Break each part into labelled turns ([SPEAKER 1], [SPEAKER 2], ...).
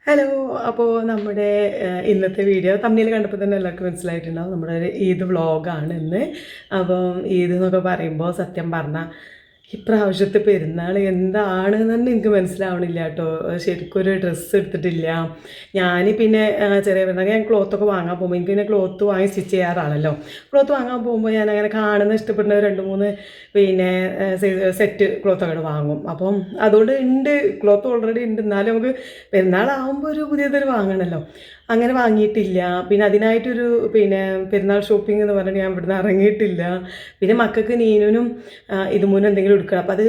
[SPEAKER 1] Hello. അപ്പോൾ നമ്മുടെ ഇന്നത്തെ വീഡിയോ തമ്മിൽ കണ്ടപ്പോൾ തന്നെ എല്ലാവർക്കും മനസ്സിലായിട്ടുണ്ടാവും. നമ്മുടെ ഒരു ഈദ് വ്ളോഗാണ് ഇന്ന്. അപ്പം ഈദ് എന്നൊക്കെ പറയുമ്പോൾ സത്യം പറഞ്ഞാൽ ഇപ്രാവശ്യത്തെ പെരുന്നാൾ എന്താണെന്ന് തന്നെ എനിക്ക് മനസ്സിലാവണില്ല കേട്ടോ. ശരിക്കും ഒരു ഡ്രസ്സ് എടുത്തിട്ടില്ല ഞാൻ. പിന്നെ ചെറിയ പെരുന്നാൾ ഞാൻ ക്ലോത്തൊക്കെ വാങ്ങാൻ പോകുമ്പോൾ എനിക്ക് പിന്നെ ക്ലോത്ത് വാങ്ങി സ്റ്റിച്ച് ചെയ്യാറാണല്ലോ. ക്ലോത്ത് വാങ്ങാൻ പോകുമ്പോൾ ഞാൻ അങ്ങനെ കാണുന്ന ഇഷ്ടപ്പെടുന്ന 2-3 പിന്നെ സെറ്റ് ക്ലോത്തൊക്കെ വാങ്ങും. അപ്പം അതുകൊണ്ട് ഉണ്ട്, ക്ലോത്ത് ഓൾറെഡി ഉണ്ട്. എന്നാലും നമുക്ക് പെരുന്നാളാകുമ്പോൾ ഒരു പുതിയതൊരു വാങ്ങണമല്ലോ. അങ്ങനെ വാങ്ങിയിട്ടില്ല. പിന്നെ അതിനായിട്ടൊരു പെരുന്നാൾ ഷോപ്പിംഗ് എന്ന് പറഞ്ഞിട്ട് ഞാൻ ഇവിടുന്ന് ഇറങ്ങിയിട്ടില്ല. പിന്നെ മക്കൾക്ക് നീനുനും ഇതുമൂന്നും എന്തെങ്കിലും എടുക്കണം. അപ്പോൾ അത്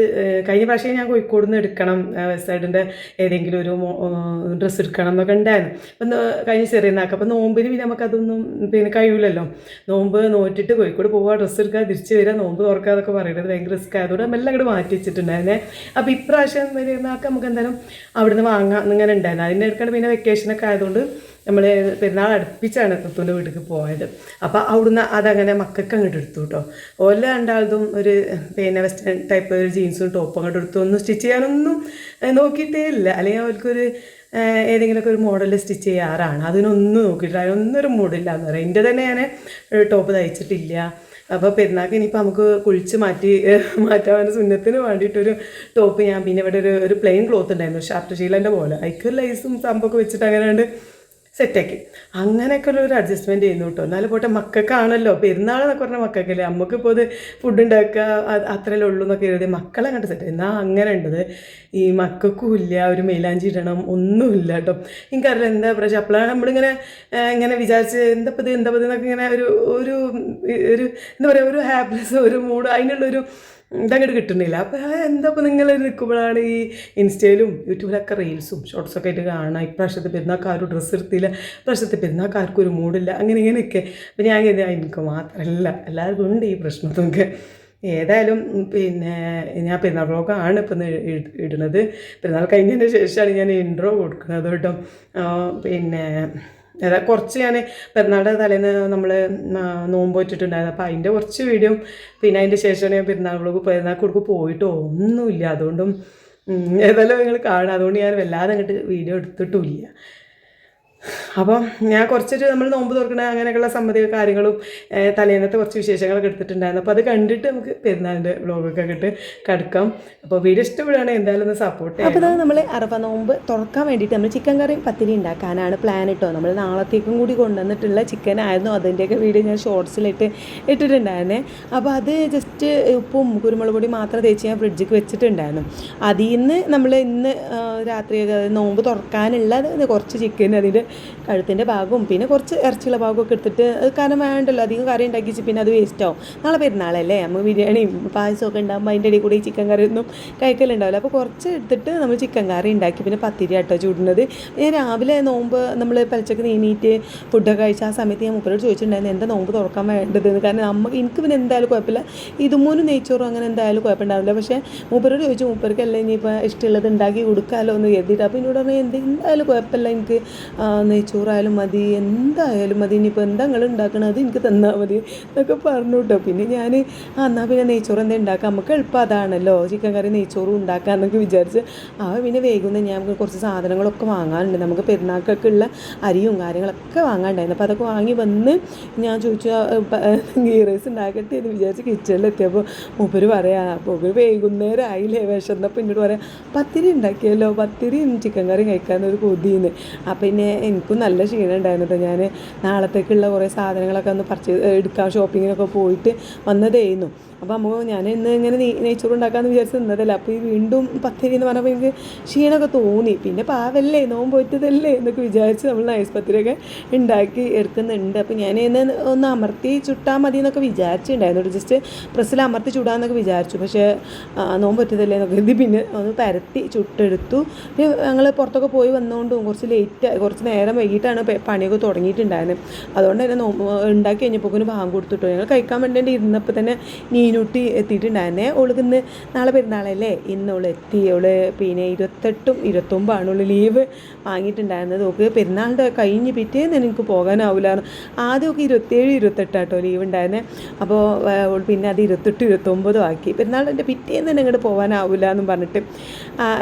[SPEAKER 1] കഴിഞ്ഞ പ്രാവശ്യം ഞാൻ കോഴിക്കോട് നിന്ന് എടുക്കണം, വെസ്റ്റ് സൈഡിൻ്റെ ഏതെങ്കിലും ഒരു ഡ്രസ്സ് എടുക്കണം എന്നൊക്കെ ഉണ്ടായിരുന്നു. അപ്പം കഴിഞ്ഞ ചെറിയനാൾക്ക് അപ്പോൾ നോമ്പിന് പിന്നെ നമുക്കതൊന്നും കഴിയില്ലല്ലോ. നോമ്പ് നോറ്റിട്ട് കോഴിക്കോട് പോവുക, ഡ്രസ്സ് എടുക്കുക, തിരിച്ച് വരിക, നോമ്പ് തുറക്കുക എന്നൊക്കെ പറയുന്നത് ഭയങ്കര റിസ്ക് ആയതുകൊണ്ട് എല്ലാം അങ്ങോട്ട് മാറ്റി വെച്ചിട്ടുണ്ടായിരുന്നേ. അപ്പോൾ ഇപ്രാവശ്യം വരുന്നതൊക്കെ നമുക്ക് എന്തായാലും അവിടുന്ന് വാങ്ങാം എന്നിങ്ങനെ ഉണ്ടായിരുന്നു. അതിൻ്റെ എടുക്കണം. പിന്നെ വെക്കേഷനൊക്കെ ആയതുകൊണ്ട് നമ്മൾ പെരുന്നാൾ അടുപ്പിച്ചാണ് തുത്തുൻ്റെ വീട്ടിലേക്ക് പോയത്. അപ്പോൾ അവിടുന്ന് അതങ്ങനെ മക്കൾക്ക് അങ്ങോട്ട് എടുത്തു കേട്ടോ. ഓല രണ്ടാളതും ഒരു വെസ്റ്റേൺ ടൈപ്പ് ഒരു ജീൻസും ടോപ്പും അങ്ങോട്ട് എടുത്തു. ഒന്നും സ്റ്റിച്ച് ചെയ്യാനൊന്നും നോക്കിയിട്ടേ ഇല്ല. അല്ലെങ്കിൽ അവർക്കൊരു ഏതെങ്കിലുമൊക്കെ ഒരു മോഡൽ സ്റ്റിച്ച് ചെയ്യാറാണ്. അതിനൊന്നും നോക്കിയിട്ടില്ല. അതിനൊന്നും ഒരു മൂഡില്ല എന്ന് പറയാം. എൻ്റെ തന്നെ ഞാൻ ടോപ്പ് തയ്ച്ചിട്ടില്ല. അപ്പോൾ പെരുന്നാൾക്ക് ഇനിയിപ്പോൾ നമുക്ക് കുളിച്ച് മാറ്റാൻ സുന്നത്തിന് വേണ്ടിയിട്ടൊരു ടോപ്പ് ഞാൻ പിന്നെ ഇവിടെ ഒരു പ്ലെയിൻ ക്ലോത്ത് ഉണ്ടായിരുന്നു, ഷർട്ട് ശീലൻ്റെ പോലെ. അതിക്കൊരു ലൈസും സംഭവമൊക്കെ വെച്ചിട്ട് അങ്ങനെ സെറ്റാക്കി അങ്ങനെയൊക്കെ ഒരു അഡ്ജസ്റ്റ്മെൻറ്റ് ചെയ്യുന്നു കേട്ടോ. എന്നാലും പോട്ടെ, മക്കൾക്കാണല്ലോ പെരുന്നാളെന്നൊക്കെ പറഞ്ഞാൽ മക്കൾക്കല്ലേ. നമുക്കിപ്പോൾ അത് ഫുഡ് ഉണ്ടാക്കുക അത്രയല്ലേ ഉള്ളൂ എന്നൊക്കെ എഴുതി മക്കളെ കണ്ട് സെറ്റ്. എന്നാൽ അങ്ങനെ ഉണ്ടത് ഈ മക്കൾക്കും ഇല്ല ഒരു മൈലാഞ്ചി ഇടണം, ഒന്നുമില്ല കേട്ടോ. എനിക്കറിയില്ല എന്താ പ്രശ്നം. അപ്പോഴാണ് നമ്മളിങ്ങനെ ഇങ്ങനെ വിചാരിച്ച് എന്താപ്പത് എന്നൊക്കെ ഇങ്ങനെ ഒരു എന്താ പറയുക, ഒരു ഹാപ്പിനെസ്, ഒരു മൂഡ്, അതിനുള്ളൊരു ഇതങ്ങോട്ട് കിട്ടുന്നില്ല. അപ്പോൾ എന്താ ഇപ്പോൾ നിങ്ങൾ നിൽക്കുമ്പോഴാണ് ഈ ഇൻസ്റ്റയിലും യൂട്യൂബിലൊക്കെ റീൽസും ഷോർട്സൊക്കെ ആയിട്ട് കാണാം. ഇപ്രാവശ്യത്തെ പെരുന്നാൾക്കാരും ഡ്രസ്സ് എടുത്തില്ല, ഇപ്രാവശ്യത്തെ പെരുന്നാൾക്കാർക്കും ഒരു മൂഡില്ല, ഇങ്ങനെയൊക്കെ. അപ്പോൾ ഞാൻ കരുതി എനിക്ക് മാത്രമല്ല, എല്ലാവർക്കും ഉണ്ട് ഈ പ്രശ്നത്തൊക്കെ. ഏതായാലും ഞാൻ പെരുന്നാൾ വ്ളോഗാണ് ഇപ്പം ഇടുന്നത്. പെരുന്നാൾ കഴിഞ്ഞതിന് ശേഷമാണ് ഞാൻ ഇൻട്രോ കൊടുക്കുന്നത് കേട്ടോ. കുറച്ച് ഞാൻ പെരുന്നാളുടെ തലേന്ന് നമ്മൾ നോമ്പ് വെച്ചിട്ടുണ്ടായിരുന്നു. അപ്പോൾ അതിൻ്റെ കുറച്ച് വീഡിയോ, പിന്നെ അതിൻ്റെ ശേഷമാണ് ഞാൻ പെരുന്നാൾ കൊടുക്ക് പോയിട്ടോ ഒന്നുമില്ല. അതുകൊണ്ടും ഏതായാലും നിങ്ങൾ കാണാം. അതുകൊണ്ട് ഞാൻ വല്ലാതെ അങ്ങോട്ട് വീഡിയോ എടുത്തിട്ടുമില്ല. അപ്പം ഞാൻ കുറച്ചൊരു നമ്മൾ നോമ്പ് തുറക്കണ അങ്ങനെയൊക്കെയുള്ള സംബന്ധിക കാര്യങ്ങളും തലേന്നത്തെ കുറച്ച് വിശേഷങ്ങളൊക്കെ എടുത്തിട്ടുണ്ടായിരുന്നു. അപ്പോൾ അത് കണ്ടിട്ട് നമുക്ക് പെരുന്നാളിൻ്റെ വ്ളോഗൊക്കെ ഇട്ട് കിടക്കാം. അപ്പോൾ വീഡിയോ ഇഷ്ടപ്പെടുകയാണെങ്കിൽ എന്തായാലും ഒന്ന് സപ്പോർട്ട് ചെയ്യാം. അപ്പോൾ അത് നമ്മൾ അറഫ നോമ്പ് തുറക്കാൻ വേണ്ടിയിട്ട് നമ്മൾ ചിക്കൻ കറിയും പത്തിരി ഉണ്ടാക്കാനാണ് പ്ലാൻ ഇട്ടോ. നമ്മൾ നാളത്തേക്കും കൂടി കൊണ്ടുവന്നിട്ടുള്ള ചിക്കൻ ആയിരുന്നു. അതിൻ്റെയൊക്കെ വീഡിയോ ഞാൻ ഷോർട്സിലിട്ട് ഇട്ടിട്ടുണ്ടായിരുന്നേ. അപ്പോൾ അത് ജസ്റ്റ് ഉപ്പും കുരുമുളക് പൊടി മാത്രം തേച്ച് ഞാൻ ഫ്രിഡ്ജിക്ക് വെച്ചിട്ടുണ്ടായിരുന്നു. അതിൽ നിന്ന് നമ്മൾ ഇന്ന് രാത്രി നോമ്പ് തുറക്കാനുള്ളത് കുറച്ച് ചിക്കൻ, അതിൻ്റെ കഴുത്തിൻ്റെ ഭാഗവും പിന്നെ കുറച്ച് ഇറച്ചിയുള്ള ഭാഗമൊക്കെ എടുത്തിട്ട്, കാരണം വേണ്ടല്ലോ അധികം കറി ഉണ്ടാക്കിച്ച് പിന്നെ അത് വേസ്റ്റ് ആവും. നാളെ പെരുന്നാളല്ലേ, നമുക്ക് ബിരിയാണിയും പായസമൊക്കെ ഉണ്ടാകുമ്പോൾ അതിൻ്റെ ഇടയിൽ കൂടി ഈ ചിക്കൻ കറിയൊന്നും കഴിക്കലുണ്ടാവില്ല. അപ്പോൾ കുറച്ച് എടുത്തിട്ട് നമ്മൾ ചിക്കൻ കറി ഉണ്ടാക്കി. പിന്നെ പത്തിരി ആട്ടോ ചൂടുന്നത്. ഞാൻ രാവിലെ നോമ്പ് നമ്മൾ പലച്ചക്ക് നീങ്ങിയിട്ട് ഫുഡൊക്കെ കഴിച്ച ആ സമയത്ത് ഞാൻ മൂപ്പരോട് ചോദിച്ചിട്ടുണ്ടായിരുന്നു എന്താ നോമ്പ് തുറക്കാൻ വേണ്ടതെന്ന്. കാരണം എനിക്ക് പിന്നെ എന്തായാലും കുഴപ്പമില്ല, ഇതുമൂന്നും നെയ്ച്ചോറും അങ്ങനെ എന്തായാലും കുഴപ്പമുണ്ടാവില്ല. പക്ഷേ മൂപ്പരോട് ചോദിച്ചു, മൂപ്പർക്കല്ലേ ഇനിയിപ്പോൾ ഇഷ്ടമുള്ളത് ഉണ്ടാക്കി കൊടുക്കാമല്ലോ എന്ന് കരുതിയിട്ട്. അപ്പോൾ എന്നോട് പറഞ്ഞാൽ എന്തായാലും കുഴപ്പമില്ല, എനിക്ക് നെയ്ച്ചോറായാലും മതി, എന്തായാലും മതി, ഇനിയിപ്പോൾ എന്താ നിങ്ങൾ ഉണ്ടാക്കണം അത് എനിക്ക് തന്നാൽ മതി എന്നൊക്കെ പറഞ്ഞു കേട്ടോ. പിന്നെ ഞാൻ എന്നാൽ പിന്നെ നെയ്ച്ചോറ് എന്താ ഉണ്ടാക്കാം, നമുക്ക് എളുപ്പം അതാണല്ലോ, ചിക്കൻ കറി നെയ്ച്ചോറും ഉണ്ടാക്കാമെന്നൊക്കെ വിചാരിച്ച്. പിന്നെ വേഗം ഞാൻ കുറച്ച് സാധനങ്ങളൊക്കെ വാങ്ങാനുണ്ട്. നമുക്ക് പെരുന്നാൾക്കൊക്കെ ഉള്ള അരിയും കാര്യങ്ങളൊക്കെ വാങ്ങാനുണ്ടായിരുന്നു. അപ്പോൾ അതൊക്കെ വാങ്ങി വന്ന് ഞാൻ ചോദിച്ചു ഗീ റൈസ് ഉണ്ടാക്കട്ടെ എന്ന് വിചാരിച്ച് കിച്ചണിലെത്തിയപ്പോൾ മൂപ്പര് പറയാം, മൂപ്പര് വൈകുന്നേരം ആയില്ലേ വിശന്നപ്പോൾ എന്നോട് പറയാം പത്തിരി ഉണ്ടാക്കിയല്ലോ, പത്തിരിയും ചിക്കൻ കറിയും കഴിക്കാനൊരു കൊതിന്ന്. അപ്പം പിന്നെ എനിക്കും നല്ല ക്ഷീണം ഉണ്ടായിരുന്നു കേട്ടോ. ഞാൻ നാളത്തേക്കുള്ള കുറേ സാധനങ്ങളൊക്കെ ഒന്ന് എടുക്കാൻ ഷോപ്പിങ്ങിനൊക്കെ പോയിട്ട് വന്നതായിരുന്നു. അപ്പോൾ നമുക്ക് ഞാൻ ഇന്ന് ഇങ്ങനെ നെയ്ച്ചോറ് ഉണ്ടാക്കാമെന്ന് വിചാരിച്ച് നിന്നതല്ല. അപ്പോൾ ഈ വീണ്ടും പത്തിരി എന്ന് പറഞ്ഞപ്പോൾ എനിക്ക് ക്ഷീണമൊക്കെ തോന്നി. പിന്നെ പാവല്ലേ നോമ്പ് പോയിട്ടതല്ലേ എന്നൊക്കെ വിചാരിച്ച് നമ്മൾ നൈസ് പത്തിരിയൊക്കെ ഉണ്ടാക്കി എടുക്കുന്നുണ്ട്. അപ്പോൾ ഞാൻ ഇന്ന് ഒന്ന് അമർത്തി ചുട്ടാൽ മതി എന്നൊക്കെ വിചാരിച്ചിട്ടുണ്ടായിരുന്നു. ജസ്റ്റ് പ്രസ്സിൽ അമർത്തി ചുടാമെന്നൊക്കെ വിചാരിച്ചു. പക്ഷേ നോമ്പ് പറ്റതല്ലേ എന്നൊക്കെ പിന്നെ ഒന്ന് പരത്തി ചുട്ടെടുത്തു. ഞങ്ങൾ പുറത്തൊക്കെ പോയി വന്നുകൊണ്ടും കുറച്ച് നേരം വൈകിട്ടാണ് പണിയൊക്കെ തുടങ്ങിയിട്ടുണ്ടായിരുന്നത്. അതുകൊണ്ട് തന്നെ ഉണ്ടാക്കി കഴിഞ്ഞപ്പോൾ ഭാഗം കൊടുത്തിട്ടു. ഞങ്ങൾ കഴിക്കാൻ വേണ്ടി ഇരുന്നപ്പോൾ തന്നെ നീനൂട്ടി എത്തിയിട്ടുണ്ടായിരുന്നേ. ഓൾക്ക് ഇന്ന് നാളെ പെരുന്നാളല്ലേ, ഇന്ന് അവൾ എത്തി. അവൾ പിന്നെ 28ഉം 29ആണ് അവൾ ലീവ് വാങ്ങിയിട്ടുണ്ടായിരുന്നത്. ഓൾക്ക് പെരുന്നാളിൻ്റെ കഴിഞ്ഞ് പിറ്റേന്ന് എനിക്ക് പോകാനാവില്ല. ആദ്യമൊക്കെ 27 28 ലീവ് ഉണ്ടായിരുന്നത്. അപ്പോൾ പിന്നെ അത് 28 29 ആക്കി. പെരുന്നാളിൻ്റെ പിറ്റേന്ന് തന്നെ ഇങ്ങോട്ട് പോകാനാവില്ല എന്നും പറഞ്ഞിട്ട്,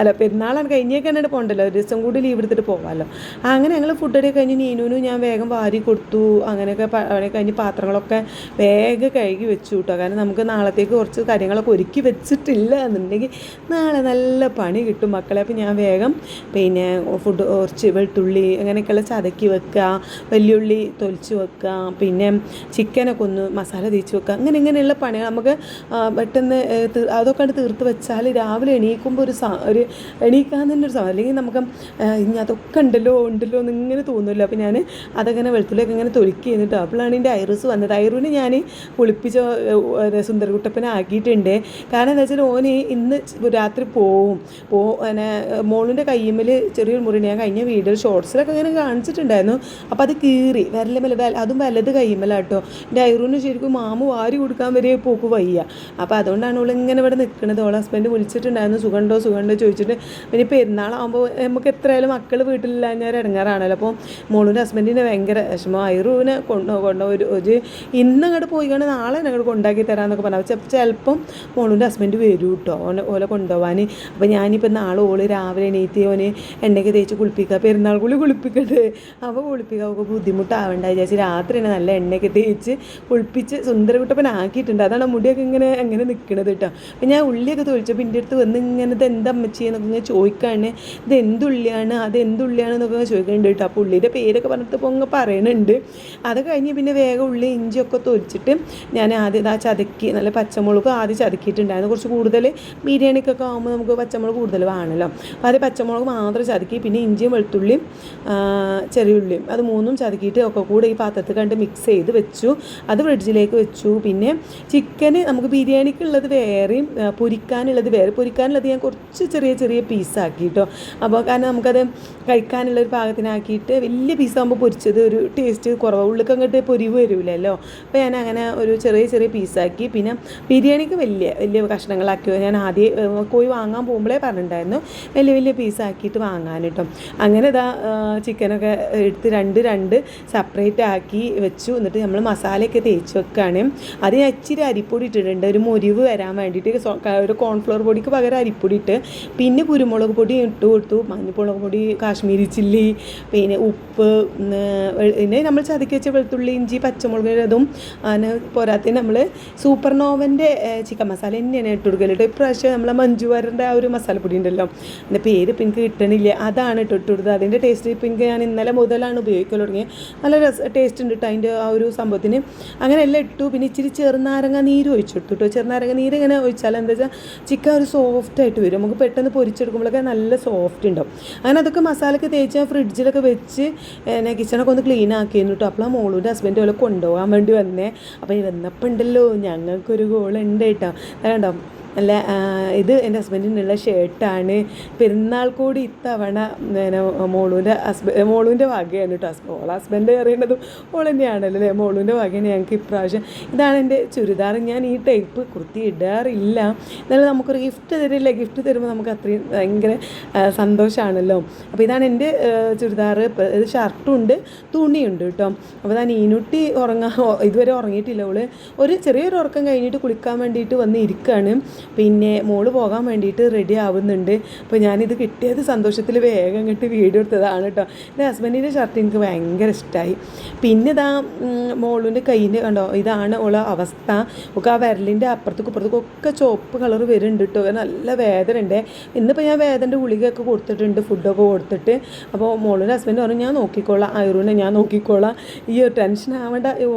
[SPEAKER 1] അല്ല പെരുന്നാളാണ് കഴിഞ്ഞേക്ക് തന്നെ പോകണ്ടല്ലോ, ഒരു ദിവസം കൂടി ലീവ് എടുത്തിട്ട് പോകാമല്ലോ. അങ്ങനെ ഞങ്ങൾ ഫുഡൊക്കെ കഴിഞ്ഞ് നീനൂനും ഞാൻ വേഗം വാരി കൊടുത്തു. അങ്ങനെയൊക്കെ അവിടെ കഴിഞ്ഞ് പാത്രങ്ങളൊക്കെ വേഗം കഴുകി വെച്ചു കേട്ടോ. കാരണം നമുക്ക് നാളത്തേക്ക് കുറച്ച് കാര്യങ്ങളൊക്കെ ഒരുക്കി വെച്ചിട്ടില്ല എന്നുണ്ടെങ്കിൽ നാളെ നല്ല പണി കിട്ടും മക്കളെ. അപ്പോൾ ഞാൻ വേഗം പിന്നെ ഫുഡ് കുറച്ച് വെളുത്തുള്ളി അങ്ങനെയൊക്കെയുള്ള ചതക്കി വെക്കുക, വലിയുള്ളി തൊലിച്ച് വെക്കുക, പിന്നെ ചിക്കനൊക്കെ ഒന്ന് മസാല തേച്ച് വെക്കുക, ഇങ്ങനെയുള്ള പണികൾ നമുക്ക് പെട്ടെന്ന് അതൊക്കെ തീർത്ത് വെച്ചാൽ രാവിലെ എണീക്കുമ്പോൾ ഒരു എണീക്കാൻ തന്നെ ഒരു സമയം, അല്ലെങ്കിൽ നമുക്ക് ഇനി അതൊക്കെ ഉണ്ടല്ലോ എന്ന് ഇങ്ങനെ തോന്നുമല്ലോ. അപ്പോൾ ഞാൻ അതങ്ങനെ വെളുത്തുള്ളിയൊക്കെ ഇങ്ങനെ തൊലിക്കി കഴിഞ്ഞിട്ട് അപ്പോഴാണ് എൻ്റെ ഐറൂസ് വന്നത്. ഐറൂനെ ഞാൻ കുളിപ്പിച്ച സുന്ദരകുട്ടപ്പനെ ആക്കിയിട്ടുണ്ട്. കാരണം എന്താ വെച്ചാൽ ഓന് ഇന്ന് രാത്രി പോവും. പിന്നെ മോളിൻ്റെ കയ്യുമ്മൽ ചെറിയൊരു മുറി, ഞാൻ കഴിഞ്ഞ വീഡിയോ ഷോർട്സിലൊക്കെ ഇങ്ങനെ കാണിച്ചിട്ടുണ്ടായിരുന്നു. അപ്പോൾ അത് കീറി അതും വലത് കയ്യുമ്മലാട്ടോ. എൻ്റെ ഐറൂന് ശരിക്കും മാമു വാരി കൊടുക്കാൻ വരെ പോക്ക് വയ്യ. അപ്പോൾ അതുകൊണ്ടാണ് അവൾ ഇങ്ങനെ ഇവിടെ നിൽക്കുന്നത്. അവൾ ഹസ്ബൻഡ് വിളിച്ചിട്ടുണ്ടായിരുന്നു സുഖമുണ്ടോ ചോദിച്ചിട്ട്. പിന്നെ പെരുന്നാളാകുമ്പോൾ നമുക്ക് എത്രയായാലും മക്കൾ വീട്ടിലില്ല ഞാൻ ഇടങ്ങാറാണല്ലോ. അപ്പോൾ മോളിൻ്റെ ഹസ്ബൻഡിന് ഭയങ്കര വിഷമം. ഐറൂവിനെ ഒരു ഇന്നങ്ങോട്ട് പോയി കാണാൻ നാളെ അങ്ങോട്ട് കൊണ്ടാക്കി തരാമെന്നൊക്കെ പറഞ്ഞു. ചിലപ്പം മോളിൻ്റെ ഹസ്ബൻഡ് വരും കേട്ടോ ഓലെ കൊണ്ടുപോകാൻ. അപ്പോൾ ഞാനിപ്പോൾ നാളെ ഓള് രാവിലെ എണീറ്റ് ഓന് എണ്ണയ്ക്ക് തേച്ച് കുളിപ്പിക്കുക, പെരുന്നാൾ കുളിപ്പിക്കട്ടെ. അപ്പോൾ കുളിപ്പിക്കുക ഒക്കെ ബുദ്ധിമുട്ടാവേണ്ട വിചാരിച്ച് രാത്രി തന്നെ നല്ല എണ്ണയൊക്കെ തേച്ച് കുളിപ്പിച്ച് സുന്ദരകുട്ടപ്പനാക്കിയിട്ടുണ്ട്. അതാണ് മുടിയൊക്കെ എങ്ങനെ നിൽക്കണത് കേട്ടോ. അപ്പോൾ ഞാൻ ഉള്ളിയൊക്കെ തൊഴിച്ചപ്പോൾ എൻ്റെ അടുത്ത് വന്ന് ഇങ്ങനെ ഇത് എന്താ അമ്മച്ചിയെന്നൊക്കെ ഇങ്ങനെ ചോദിക്കാണ്. ഇത് എന്തുള്ളിയാണ് എന്നൊക്കെ ചോദിക്കുന്നുണ്ട് കേട്ടോ. അപ്പോൾ ഉള്ളിയുടെ പേരൊക്കെ പറഞ്ഞിട്ട് ഇപ്പോൾ അങ്ങ് പറയണുണ്ട്. അത് കഴിഞ്ഞ് പിന്നെ വേഗം ഉള്ളി ഇഞ്ചിയൊക്കെ തൊലിച്ചിട്ട് ഞാൻ ആദ്യം ചതക്കി നല്ല പച്ചമുളക് ആദ്യം ചതക്കിയിട്ടുണ്ടായിരുന്നു. കുറച്ച് കൂടുതൽ ബിരിയാണിക്കൊക്കെ ആകുമ്പോൾ നമുക്ക് പച്ചമുളക് കൂടുതൽ വേണമല്ലോ. അപ്പോൾ അത് പച്ചമുളക് മാത്രം ചതക്കി, പിന്നെ ഇഞ്ചിയും വെളുത്തുള്ളിയും ചെറിയുള്ളിയും അത് മൂന്നും ചതക്കിയിട്ട് ഒക്കെ കൂടെ ഈ പാത്രത്തിൽ കണ്ട് മിക്സ് ചെയ്ത് വെച്ചു. അത് ഫ്രിഡ്ജിലേക്ക് വെച്ചു. പിന്നെ ചിക്കന് നമുക്ക് ബിരിയാണിക്കുള്ളത് വേറെയും പൊരിക്കാനുള്ളത് ഞാൻ കുറച്ച് ചെറിയ പീസാക്കി കേട്ടോ. അപ്പോൾ കാരണം നമുക്കത് കഴിക്കാനുള്ളൊരു പാകത്തിനാക്കിയിട്ട് വലിയ പീസാകുമ്പോൾ പൊരിച്ചത് ഒരു ടേസ്റ്റ് കുറവ്, ഉള്ളിലേക്ക് അങ്ങോട്ട് പൊരിവ് വരില്ലല്ലോ. അപ്പോൾ ഞാൻ അങ്ങനെ ഒരു ചെറിയ പീസാക്കി. പിന്നെ ബിരിയാണിക്ക് വലിയ കഷ്ണങ്ങളാക്കി ഞാൻ ആദ്യം കോഴി വാങ്ങാൻ പോകുമ്പോഴേ പറഞ്ഞിട്ടുണ്ടായിരുന്നു വലിയ പീസാക്കിയിട്ട് വാങ്ങാൻ കേട്ടോ. അങ്ങനെ ഇതാ ചിക്കനൊക്കെ എടുത്ത് രണ്ട് സെപ്പറേറ്റ് ആക്കി വെച്ചു. എന്നിട്ട് നമ്മൾ മസാലയൊക്കെ തേച്ച് വെക്കുകയാണ്. അത് ഞാൻ ഇച്ചിരി അരിപ്പൊടി ഇട്ടിട്ടുണ്ട് ഒരു മുരിവ് വരാൻ വേണ്ടിയിട്ട്. ഒരു കോൺഫ്ലവർ പൊടിക്ക് പകരം അരിപ്പൊടി ഇട്ട്, പിന്നെ കുരുമുളക് പൊടി ഇട്ട് കൊടുത്തു, മഞ്ഞൾമുളക് പൊടി, കാശ്മീരി ചില്ലി, പിന്നെ ഉപ്പ്, പിന്നെ നമ്മൾ ചതക്കി വെച്ച വെളുത്തുള്ളി ഇഞ്ചി പച്ചമുളക് അതും പോരാത്തിന് നമ്മൾ സൂപ്പർ നോവൻ്റെ ചിക്കൻ മസാല തന്നെയാണ് ഇട്ട് കൊടുക്കലിട്ട്. ഇപ്രാവശ്യം നമ്മളെ മഞ്ജു വാര്യരുടെ ആ ഒരു മസാലപ്പൊടി ഉണ്ടല്ലോ, അതിൻ്റെ പേര് ഇപ്പം എനിക്ക് കിട്ടണില്ല, അതാണ് ഇട്ട് കൊടുത്തത്. അതിൻ്റെ ടേസ്റ്റ് ഇപ്പം എനിക്ക് ഞാൻ ഇന്നലെ മുതലാണ് ഉപയോഗിക്കൽ തുടങ്ങിയത്. നല്ല ടേസ്റ്റ് ഉണ്ട് കേട്ടോ അതിൻ്റെ ആ ഒരു സംഭവത്തിന്. അങ്ങനെ എല്ലാം ഇട്ടു. പിന്നെ ഇച്ചിരി ചെറുനാരങ്ങ നീര് ഒഴിച്ചു കൊടുത്തു കേട്ടോ. ചെറുനാരങ്ങ നീര് ഇങ്ങനെ ഒഴിച്ചാൽ എന്താ വെച്ചാൽ ചിക്കൻ ഒരു സോഫ്റ്റായിട്ട് വരും, നമുക്ക് പെട്ടെന്ന് പൊരിച്ചെടുക്കുമ്പോഴൊക്കെ നല്ല സോഫ്റ്റ് ഉണ്ടാവും. അങ്ങനെ അതൊക്കെ മസാലയൊക്കെ തേച്ച് ഫ്രിഡ്ജിലൊക്കെ വെച്ച് കിച്ചണൊക്കെ ഒന്ന് ക്ലീൻ ആക്കിയിരുന്നു കേട്ടോ. അപ്പോൾ മോളുടെ ഹസ്ബൻഡ് പോലെ കൊണ്ടുപോകാൻ വേണ്ടി വന്നേ. അപ്പോൾ വന്നപ്പോൾ ഉണ്ടല്ലോ ഞങ്ങൾക്കൊരു ഗോളുണ്ട് കേട്ടോ. കണ്ടോ, അല്ല ഇത് എൻ്റെ ഹസ്ബൻഡിനുള്ള ഷർട്ടാണ്. പെരുന്നാൾ കൂടി ഇത്തവണ മോളുവിൻ്റെ വകയാണ് കേട്ടോ. ഹസ്ബൻഡ് അറിയേണ്ടതും ഓൾ തന്നെയാണല്ലോ അല്ലേ. മോളുവിൻ്റെ വകയാണ് ഞങ്ങൾക്ക് ഇപ്രാവശ്യം. ഇതാണ് എൻ്റെ ചുരിദാർ. ഞാൻ ഈ ടൈപ്പ് കുർത്തി ഇടാറില്ല, എന്നാലും നമുക്കൊരു ഗിഫ്റ്റ് തരില്ല. ഗിഫ്റ്റ് തരുമ്പോൾ നമുക്ക് അത്രയും ഭയങ്കര സന്തോഷമാണല്ലോ. അപ്പോൾ ഇതാണ് എൻ്റെ ചുരിദാർ. ഇത് ഷർട്ടും ഉണ്ട് തുണിയുണ്ട് കേട്ടോ. അപ്പോൾ ഞാൻ ഈനുട്ടി ഇതുവരെ ഉറങ്ങിയിട്ടില്ല. ഒരു ചെറിയൊരു ഉറക്കം കഴിഞ്ഞിട്ട് കുളിക്കാൻ വേണ്ടിയിട്ട് വന്ന് ഇരിക്കുകയാണ്. പിന്നെ മോള് പോകാൻ വേണ്ടിയിട്ട് റെഡി ആവുന്നുണ്ട്. അപ്പോൾ ഞാനിത് കിട്ടിയത് സന്തോഷത്തിൽ വേഗം ഇങ്ങോട്ട് വീഡിയോ എടുത്തതാണ് കേട്ടോ. എൻ്റെ ഹസ്ബൻഡിൻ്റെ ഷർട്ട് എനിക്ക് ഭയങ്കര ഇഷ്ടമായി. പിന്നെ ഇതാ മോളിൻ്റെ കയ്യിൻ്റെ കണ്ടോ, ഇതാണ് ഉള്ള അവസ്ഥ. ഒക്കെ ആ വിരലിൻ്റെ അപ്പുറത്തേക്കും ഇപ്പുറത്തേക്കും ഒക്കെ ചുവപ്പ് കളർ വരുന്നുണ്ട് കേട്ടോ. നല്ല വേദന ഉണ്ട്. ഇന്നിപ്പോൾ ഞാൻ വേദൻ്റെ ഗുളികയൊക്കെ കൊടുത്തിട്ടുണ്ട്, ഫുഡൊക്കെ കൊടുത്തിട്ട്. അപ്പോൾ മോളിൻ്റെ ഹസ്ബൻഡ് പറഞ്ഞു ഞാൻ നോക്കിക്കോളാം, ഐറൂനെ ഞാൻ നോക്കിക്കോളാം, ഈ ടെൻഷൻ ആവേണ്ട,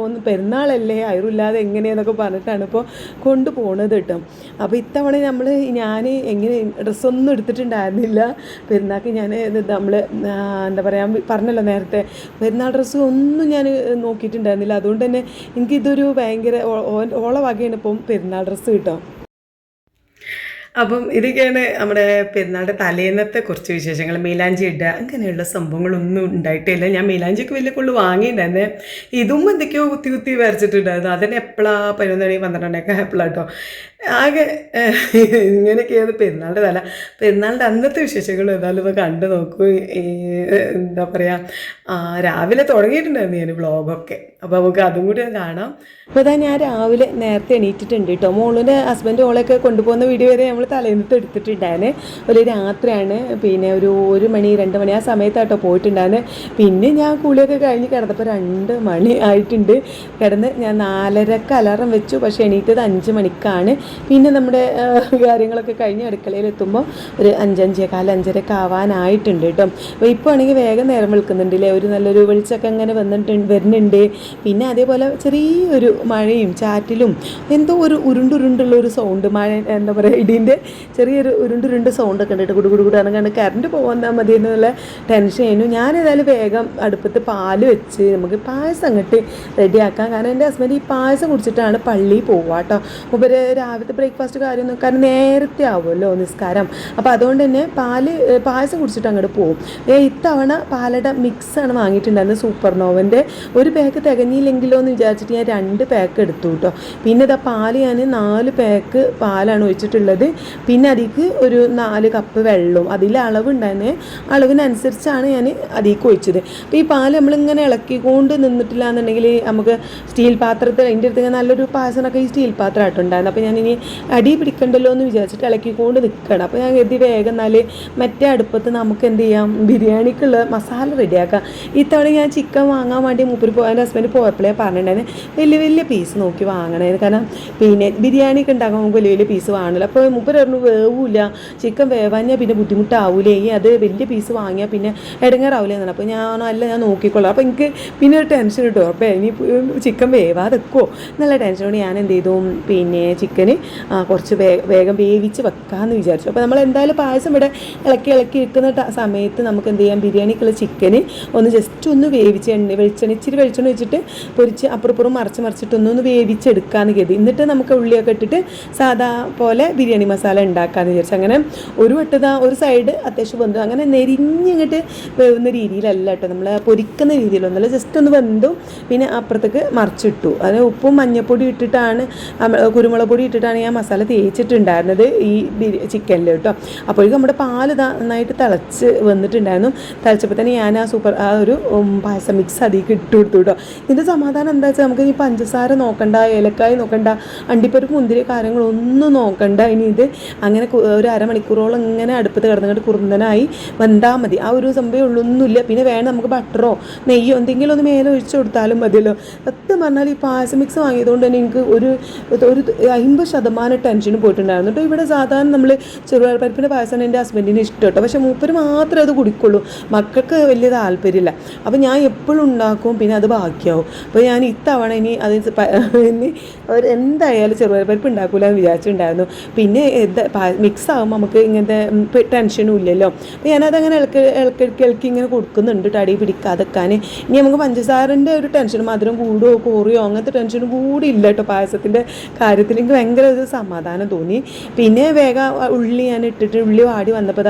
[SPEAKER 1] പെരുന്നാളല്ലേ ഐറൂല്ലാതെ എങ്ങനെയെന്നൊക്കെ പറഞ്ഞിട്ടാണ് ഇപ്പോൾ കൊണ്ടുപോകുന്നത് കേട്ടോ. അപ്പോൾ ഇത്തവണ ഞാൻ എങ്ങനെ ഡ്രസ്സൊന്നും എടുത്തിട്ടുണ്ടായിരുന്നില്ല പെരുന്നാൾക്ക്. ഞാൻ നമ്മൾ എന്താ പറയുക പറഞ്ഞല്ലോ നേരത്തെ, പെരുന്നാൾ ഡ്രസ്സ് ഒന്നും ഞാൻ നോക്കിയിട്ടുണ്ടായിരുന്നില്ല. അതുകൊണ്ട് തന്നെ എനിക്കിതൊരു ഭയങ്കര ഓള വകയാണ് ഇപ്പം പെരുന്നാൾ ഡ്രസ്സ് കിട്ടും. അപ്പം ഇതൊക്കെയാണ് നമ്മുടെ പെരുന്നാളുടെ തലേന്നത്തെ കുറച്ച് വിശേഷങ്ങൾ. മൈലാഞ്ചി ഇടുക അങ്ങനെയുള്ള സംഭവങ്ങളൊന്നും ഉണ്ടായിട്ടില്ല. ഞാൻ മൈലാഞ്ചിയൊക്കെ വലിയ കൊള്ളു വാങ്ങിയിട്ടുണ്ടായിരുന്നേ. ഇതും എന്തൊക്കെയോ കുത്തി കുത്തി വരച്ചിട്ടുണ്ടായിരുന്നു. അതിന് എപ്പോഴാണ് 11 12 എപ്പോഴാട്ടോ ആകെ ഇങ്ങനെയൊക്കെയാണ് പെരുന്നാളുടെ അന്നത്തെ വിശേഷങ്ങൾ. ഏതായാലും ഇപ്പോൾ കണ്ടു നോക്കൂ. എന്താ പറയുക, രാവിലെ തുടങ്ങിയിട്ടുണ്ടായിരുന്നു ഞാൻ വ്ളോഗൊക്കെ. അപ്പോൾ നമുക്ക് അതും കൂടി കാണാം. അപ്പോൾ അതാ ഞാൻ രാവിലെ നേരത്തെ എണീറ്റിട്ടുണ്ട് കേട്ടോ. മോളിൻ്റെ ഹസ്ബൻഡ് ഓളൊക്കെ കൊണ്ടുപോകുന്ന വീഡിയോ വരെ നമ്മൾ തലേന്നത്ത് എടുത്തിട്ടുണ്ടായിരുന്നു. ഒരു രാത്രിയാണ്, പിന്നെ ഒരു 1 മണി 2 മണി ആ സമയത്താട്ടോ പോയിട്ടുണ്ടായിരുന്നു. പിന്നെ ഞാൻ കുളിയൊക്കെ കഴിഞ്ഞ് കിടന്നപ്പോൾ 2 മണി ആയിട്ടുണ്ട്. കിടന്ന് ഞാൻ 4:30 അലാറം വെച്ചു. പക്ഷേ എണീറ്റത് 5 മണിക്കാണ്. പിന്നെ നമ്മുടെ കാര്യങ്ങളൊക്കെ കഴിഞ്ഞ് അടുക്കളയിലെത്തുമ്പോൾ ഒരു 5:45 5:30 ആവാനായിട്ടുണ്ട് കേട്ടോ. അപ്പോൾ ഇപ്പോൾ ആണെങ്കിൽ വേഗം നേരം വെളുക്കുന്നുണ്ടല്ലേ, ഒരു നല്ലൊരു വെളിച്ചൊക്കെ അങ്ങനെ വരുന്നുണ്ട്. പിന്നെ അതേപോലെ ചെറിയൊരു മഴയും ചാറ്റിലും എന്തോ ഒരു ഉരുണ്ടുള്ള ഒരു സൗണ്ട്, മഴ എന്താ പറയുക, ഇടീൻ്റെ ചെറിയൊരു ഉരുണ്ടുരുണ്ട് സൗണ്ടൊക്കെ ഉണ്ട് കേട്ടോ. കുടുകുടുകുടാണ് കണ്ട് കറണ്ട് പോകാൻ മതി എന്നുള്ള ടെൻഷൻ ആയിരുന്നു. ഞാനേതായാലും വേഗം അടുപ്പത്ത് പാല് വെച്ച് നമുക്ക് പായസം അങ്ങോട്ട് റെഡിയാക്കാം. കാരണം എൻ്റെ ഹസ്ബൻഡ് ഈ പായസം കുടിച്ചിട്ടാണ് പള്ളിയിൽ പോവുക കേട്ടോ. അപ്പോൾ രാവിലത്തെ ബ്രേക്ക്ഫാസ്റ്റ് കാര്യമൊന്നും, കാരണം നേരത്തെ ആവുമല്ലോ നിസ്കാരം. അപ്പോൾ അതുകൊണ്ട് തന്നെ പായസം കുടിച്ചിട്ട് അങ്ങോട്ട് പോകും. ഇത്തവണ പാലട മിക്സാണ് വാങ്ങിയിട്ടുണ്ടായിരുന്നത്, സൂപ്പർ നോവൻ്റെ. ഒരു പാക്ക് തികഞ്ഞില്ലെങ്കിലോ എന്ന് വിചാരിച്ചിട്ട് ഞാൻ 2 പാക്ക് എടുത്തു കേട്ടോ. പിന്നെ ഇതാ പാല് ഞാൻ 4 പാക്ക് പാലാണ് ഒഴിച്ചിട്ടുള്ളത്. പിന്നെ അതിലേക്ക് ഒരു 4 കപ്പ് വെള്ളവും, അതിൽ അളവുണ്ടായിരുന്നേ, അളവിനനുസരിച്ചാണ് ഞാൻ അതിലേക്ക് ഒഴിച്ചത്. അപ്പോൾ ഈ പാല് നമ്മളിങ്ങനെ ഇളക്കിക്കൊണ്ട് നിന്നിട്ടില്ല എന്നുണ്ടെങ്കിൽ നമുക്ക് സ്റ്റീൽ പാത്രത്തിൽ, അതിൻ്റെ അടുത്ത് നല്ലൊരു പായസമൊക്കെ ഈ സ്റ്റീൽ പാത്രം ആയിട്ടുണ്ടായിരുന്നു. അപ്പോൾ ഞാനിനി അടി പിടിക്കണ്ടല്ലോ എന്ന് വിചാരിച്ചിട്ട് ഇളക്കിക്കൊണ്ട് നിൽക്കണം. അപ്പോൾ ഞാൻ കരുതി വേഗം മറ്റേ അടുപ്പത്ത് നമുക്ക് എന്ത് ചെയ്യാം, ബിരിയാണിക്കുള്ള മസാല റെഡിയാക്കാം. ഇത്തവണ ഞാൻ ചിക്കൻ വാങ്ങാൻ വേണ്ടി എൻ്റെ ഹസ്ബൻഡ് പോയപ്പോഴേ പറഞ്ഞിട്ടുണ്ടായിരുന്നു വലിയ പീസ് നോക്കി വാങ്ങണമായിരുന്നു. കാരണം പിന്നെ ബിരിയാണിയൊക്കെ ഉണ്ടാക്കാൻ നമുക്ക് വലിയ പീസ് വാങ്ങണമല്ലോ. അപ്പോൾ മൂപ്പര് പറഞ്ഞു വേവില്ല, ചിക്കൻ വേവാഞ്ഞാൽ പിന്നെ ബുദ്ധിമുട്ടാവൂലേ, അത് വലിയ പീസ് വാങ്ങിയാൽ പിന്നെ ഇടങ്ങാറാവില്ല എന്നാണ്. അപ്പോൾ ഞാൻ നോക്കിക്കൊള്ളാം. അപ്പോൾ എനിക്ക് പിന്നെ ഒരു ടെൻഷൻ കിട്ടും, അപ്പോൾ ഇനി ചിക്കൻ വേവാതെക്കുമോ എന്നുള്ള ടെൻഷനോട് ഞാൻ എന്ത് ചെയ്തു, പിന്നെ ചിക്കന് കുറച്ച് വേഗം വേവിച്ച് വെക്കാമെന്ന് വിചാരിച്ചു. അപ്പോൾ നമ്മൾ എന്തായാലും പായസം ഇവിടെ ഇളക്കി വെക്കുന്ന സമയത്ത് നമുക്ക് എന്ത് ചെയ്യാം, ബിരിയാണിക്കുള്ള ചിക്കന് ഒന്ന് ജസ്റ്റ് ഒന്ന് വേവിച്ച് ഇച്ചിരി വെളിച്ചെണ്ണ വെച്ചിട്ട് പൊരിച്ച് അപ്പുറപ്പുറം മറിച്ചിട്ടൊന്ന് വേവിച്ചെടുക്കാമെന്ന് കരുതി. എന്നിട്ട് നമുക്ക് ഉള്ളിയൊക്കെ ഇട്ടിട്ട് സാധാ പോലെ ബിരിയാണി മസാല ഉണ്ടാക്കാമെന്ന് വിചാരിച്ചു. അങ്ങനെ ഒരു ഒരു സൈഡ് അത്യാവശ്യം വെന്തു. അങ്ങനെ നെരിഞ്ഞിങ്ങോട്ട് വേവുന്ന രീതിയിലല്ല കേട്ടോ, നമ്മൾ പൊരിക്കുന്ന രീതിയിലൊന്നുമല്ല, ജസ്റ്റ് ഒന്ന് വെന്തു. പിന്നെ അപ്പുറത്തേക്ക് മറിച്ചിട്ടു. അതിന് ഉപ്പും മഞ്ഞൾപ്പൊടി ഇട്ടിട്ടാണ്, കുരുമുളക് പൊടി ഇട്ടിട്ടാണ് ഞാൻ മസാല തേച്ചിട്ടുണ്ടായിരുന്നത് ഈ ചിക്കനിൽ കേട്ടോ. അപ്പോഴേക്കും നമ്മുടെ പാല് നന്നായിട്ട് തിളച്ച് വന്നിട്ടുണ്ടായിരുന്നു. തിളച്ചപ്പോൾ തന്നെ ഞാൻ ആ ഒരു പായസം മിക്സ് അതിലേക്ക് ഇട്ട് കൊടുത്തു കേട്ടോ. ഇതിൻ്റെ സമാധാനം എന്താ വെച്ചാൽ നമുക്ക് ഈ പഞ്ചസാര നോക്കണ്ട, ഏലക്കായ നോക്കണ്ട, അണ്ടിപ്പരിപ്പ് മുന്തിരി കാര്യങ്ങളൊന്നും നോക്കണ്ട. ഇനി ഇത് അങ്ങനെ ഒരു അരമണിക്കൂറോളം ഇങ്ങനെ അടുപ്പത്ത് കിടന്നിട്ട് കുറുന്തനായി വന്നാൽ മതി. ആ ഒരു സംഭവം ഉള്ളൊന്നുമില്ല. പിന്നെ വേണം നമുക്ക് ബട്ടറോ നെയ്യോ എന്തെങ്കിലും ഒന്ന് മേലെ ഒഴിച്ചു കൊടുത്താലും മതിയല്ലോ. സത്യം പറഞ്ഞാൽ ഈ പായസം മിക്സ് വാങ്ങിയതുകൊണ്ട് തന്നെ എനിക്ക് ഒരു 50% ടെൻഷന് പോയിട്ടുണ്ടായിരുന്നു കേട്ടോ. ഇവിടെ സാധാരണ നമ്മൾ ചെറുപയർ പരിപ്പിൻ്റെ പായസമാണ് എൻ്റെ ഹസ്ബൻഡിന് ഇഷ്ടം കേട്ടോ. പക്ഷേ മൂപ്പര് മാത്രമേ അത് കുടിക്കുള്ളൂ, മക്കൾക്ക് വലിയ താല്പര്യമില്ല. അപ്പോൾ ഞാൻ എപ്പോഴും ഉണ്ടാക്കും, പിന്നെ അത് ബാക്കിയാവും. അപ്പോൾ ഞാൻ ഇത്തവണ ഇനി അത് അവർ എന്തായാലും ചെറുപയർ പരിപ്പ് ഉണ്ടാക്കില്ല എന്ന് വിചാരിച്ചിട്ടുണ്ടായിരുന്നു. പിന്നെ മിക്സ് ആകുമ്പോൾ നമുക്ക് ഇങ്ങനത്തെ ടെൻഷനും ഇല്ലല്ലോ. അപ്പോൾ ഞാനതങ്ങനെ ഇളക്കി ഇങ്ങനെ കൊടുക്കുന്നുണ്ട് അടി പിടിക്കാതെക്കാൻ. ഇനി നമുക്ക് പഞ്ചസാരൻ്റെ ഒരു ടെൻഷൻ, മധുരം കൂടുമോ കുറയോ അങ്ങനത്തെ ടെൻഷനും കൂടി ഇല്ല കേട്ടോ. പായസത്തിൻ്റെ കാര്യത്തിൽ എനിക്ക് ഭയങ്കര ഒരു സമാധാനം തോന്നി. പിന്നെ വേഗം ഉള്ളി ഞാൻ ഇട്ടിട്ട്, ഉള്ളി വാടി വന്നപ്പോൾ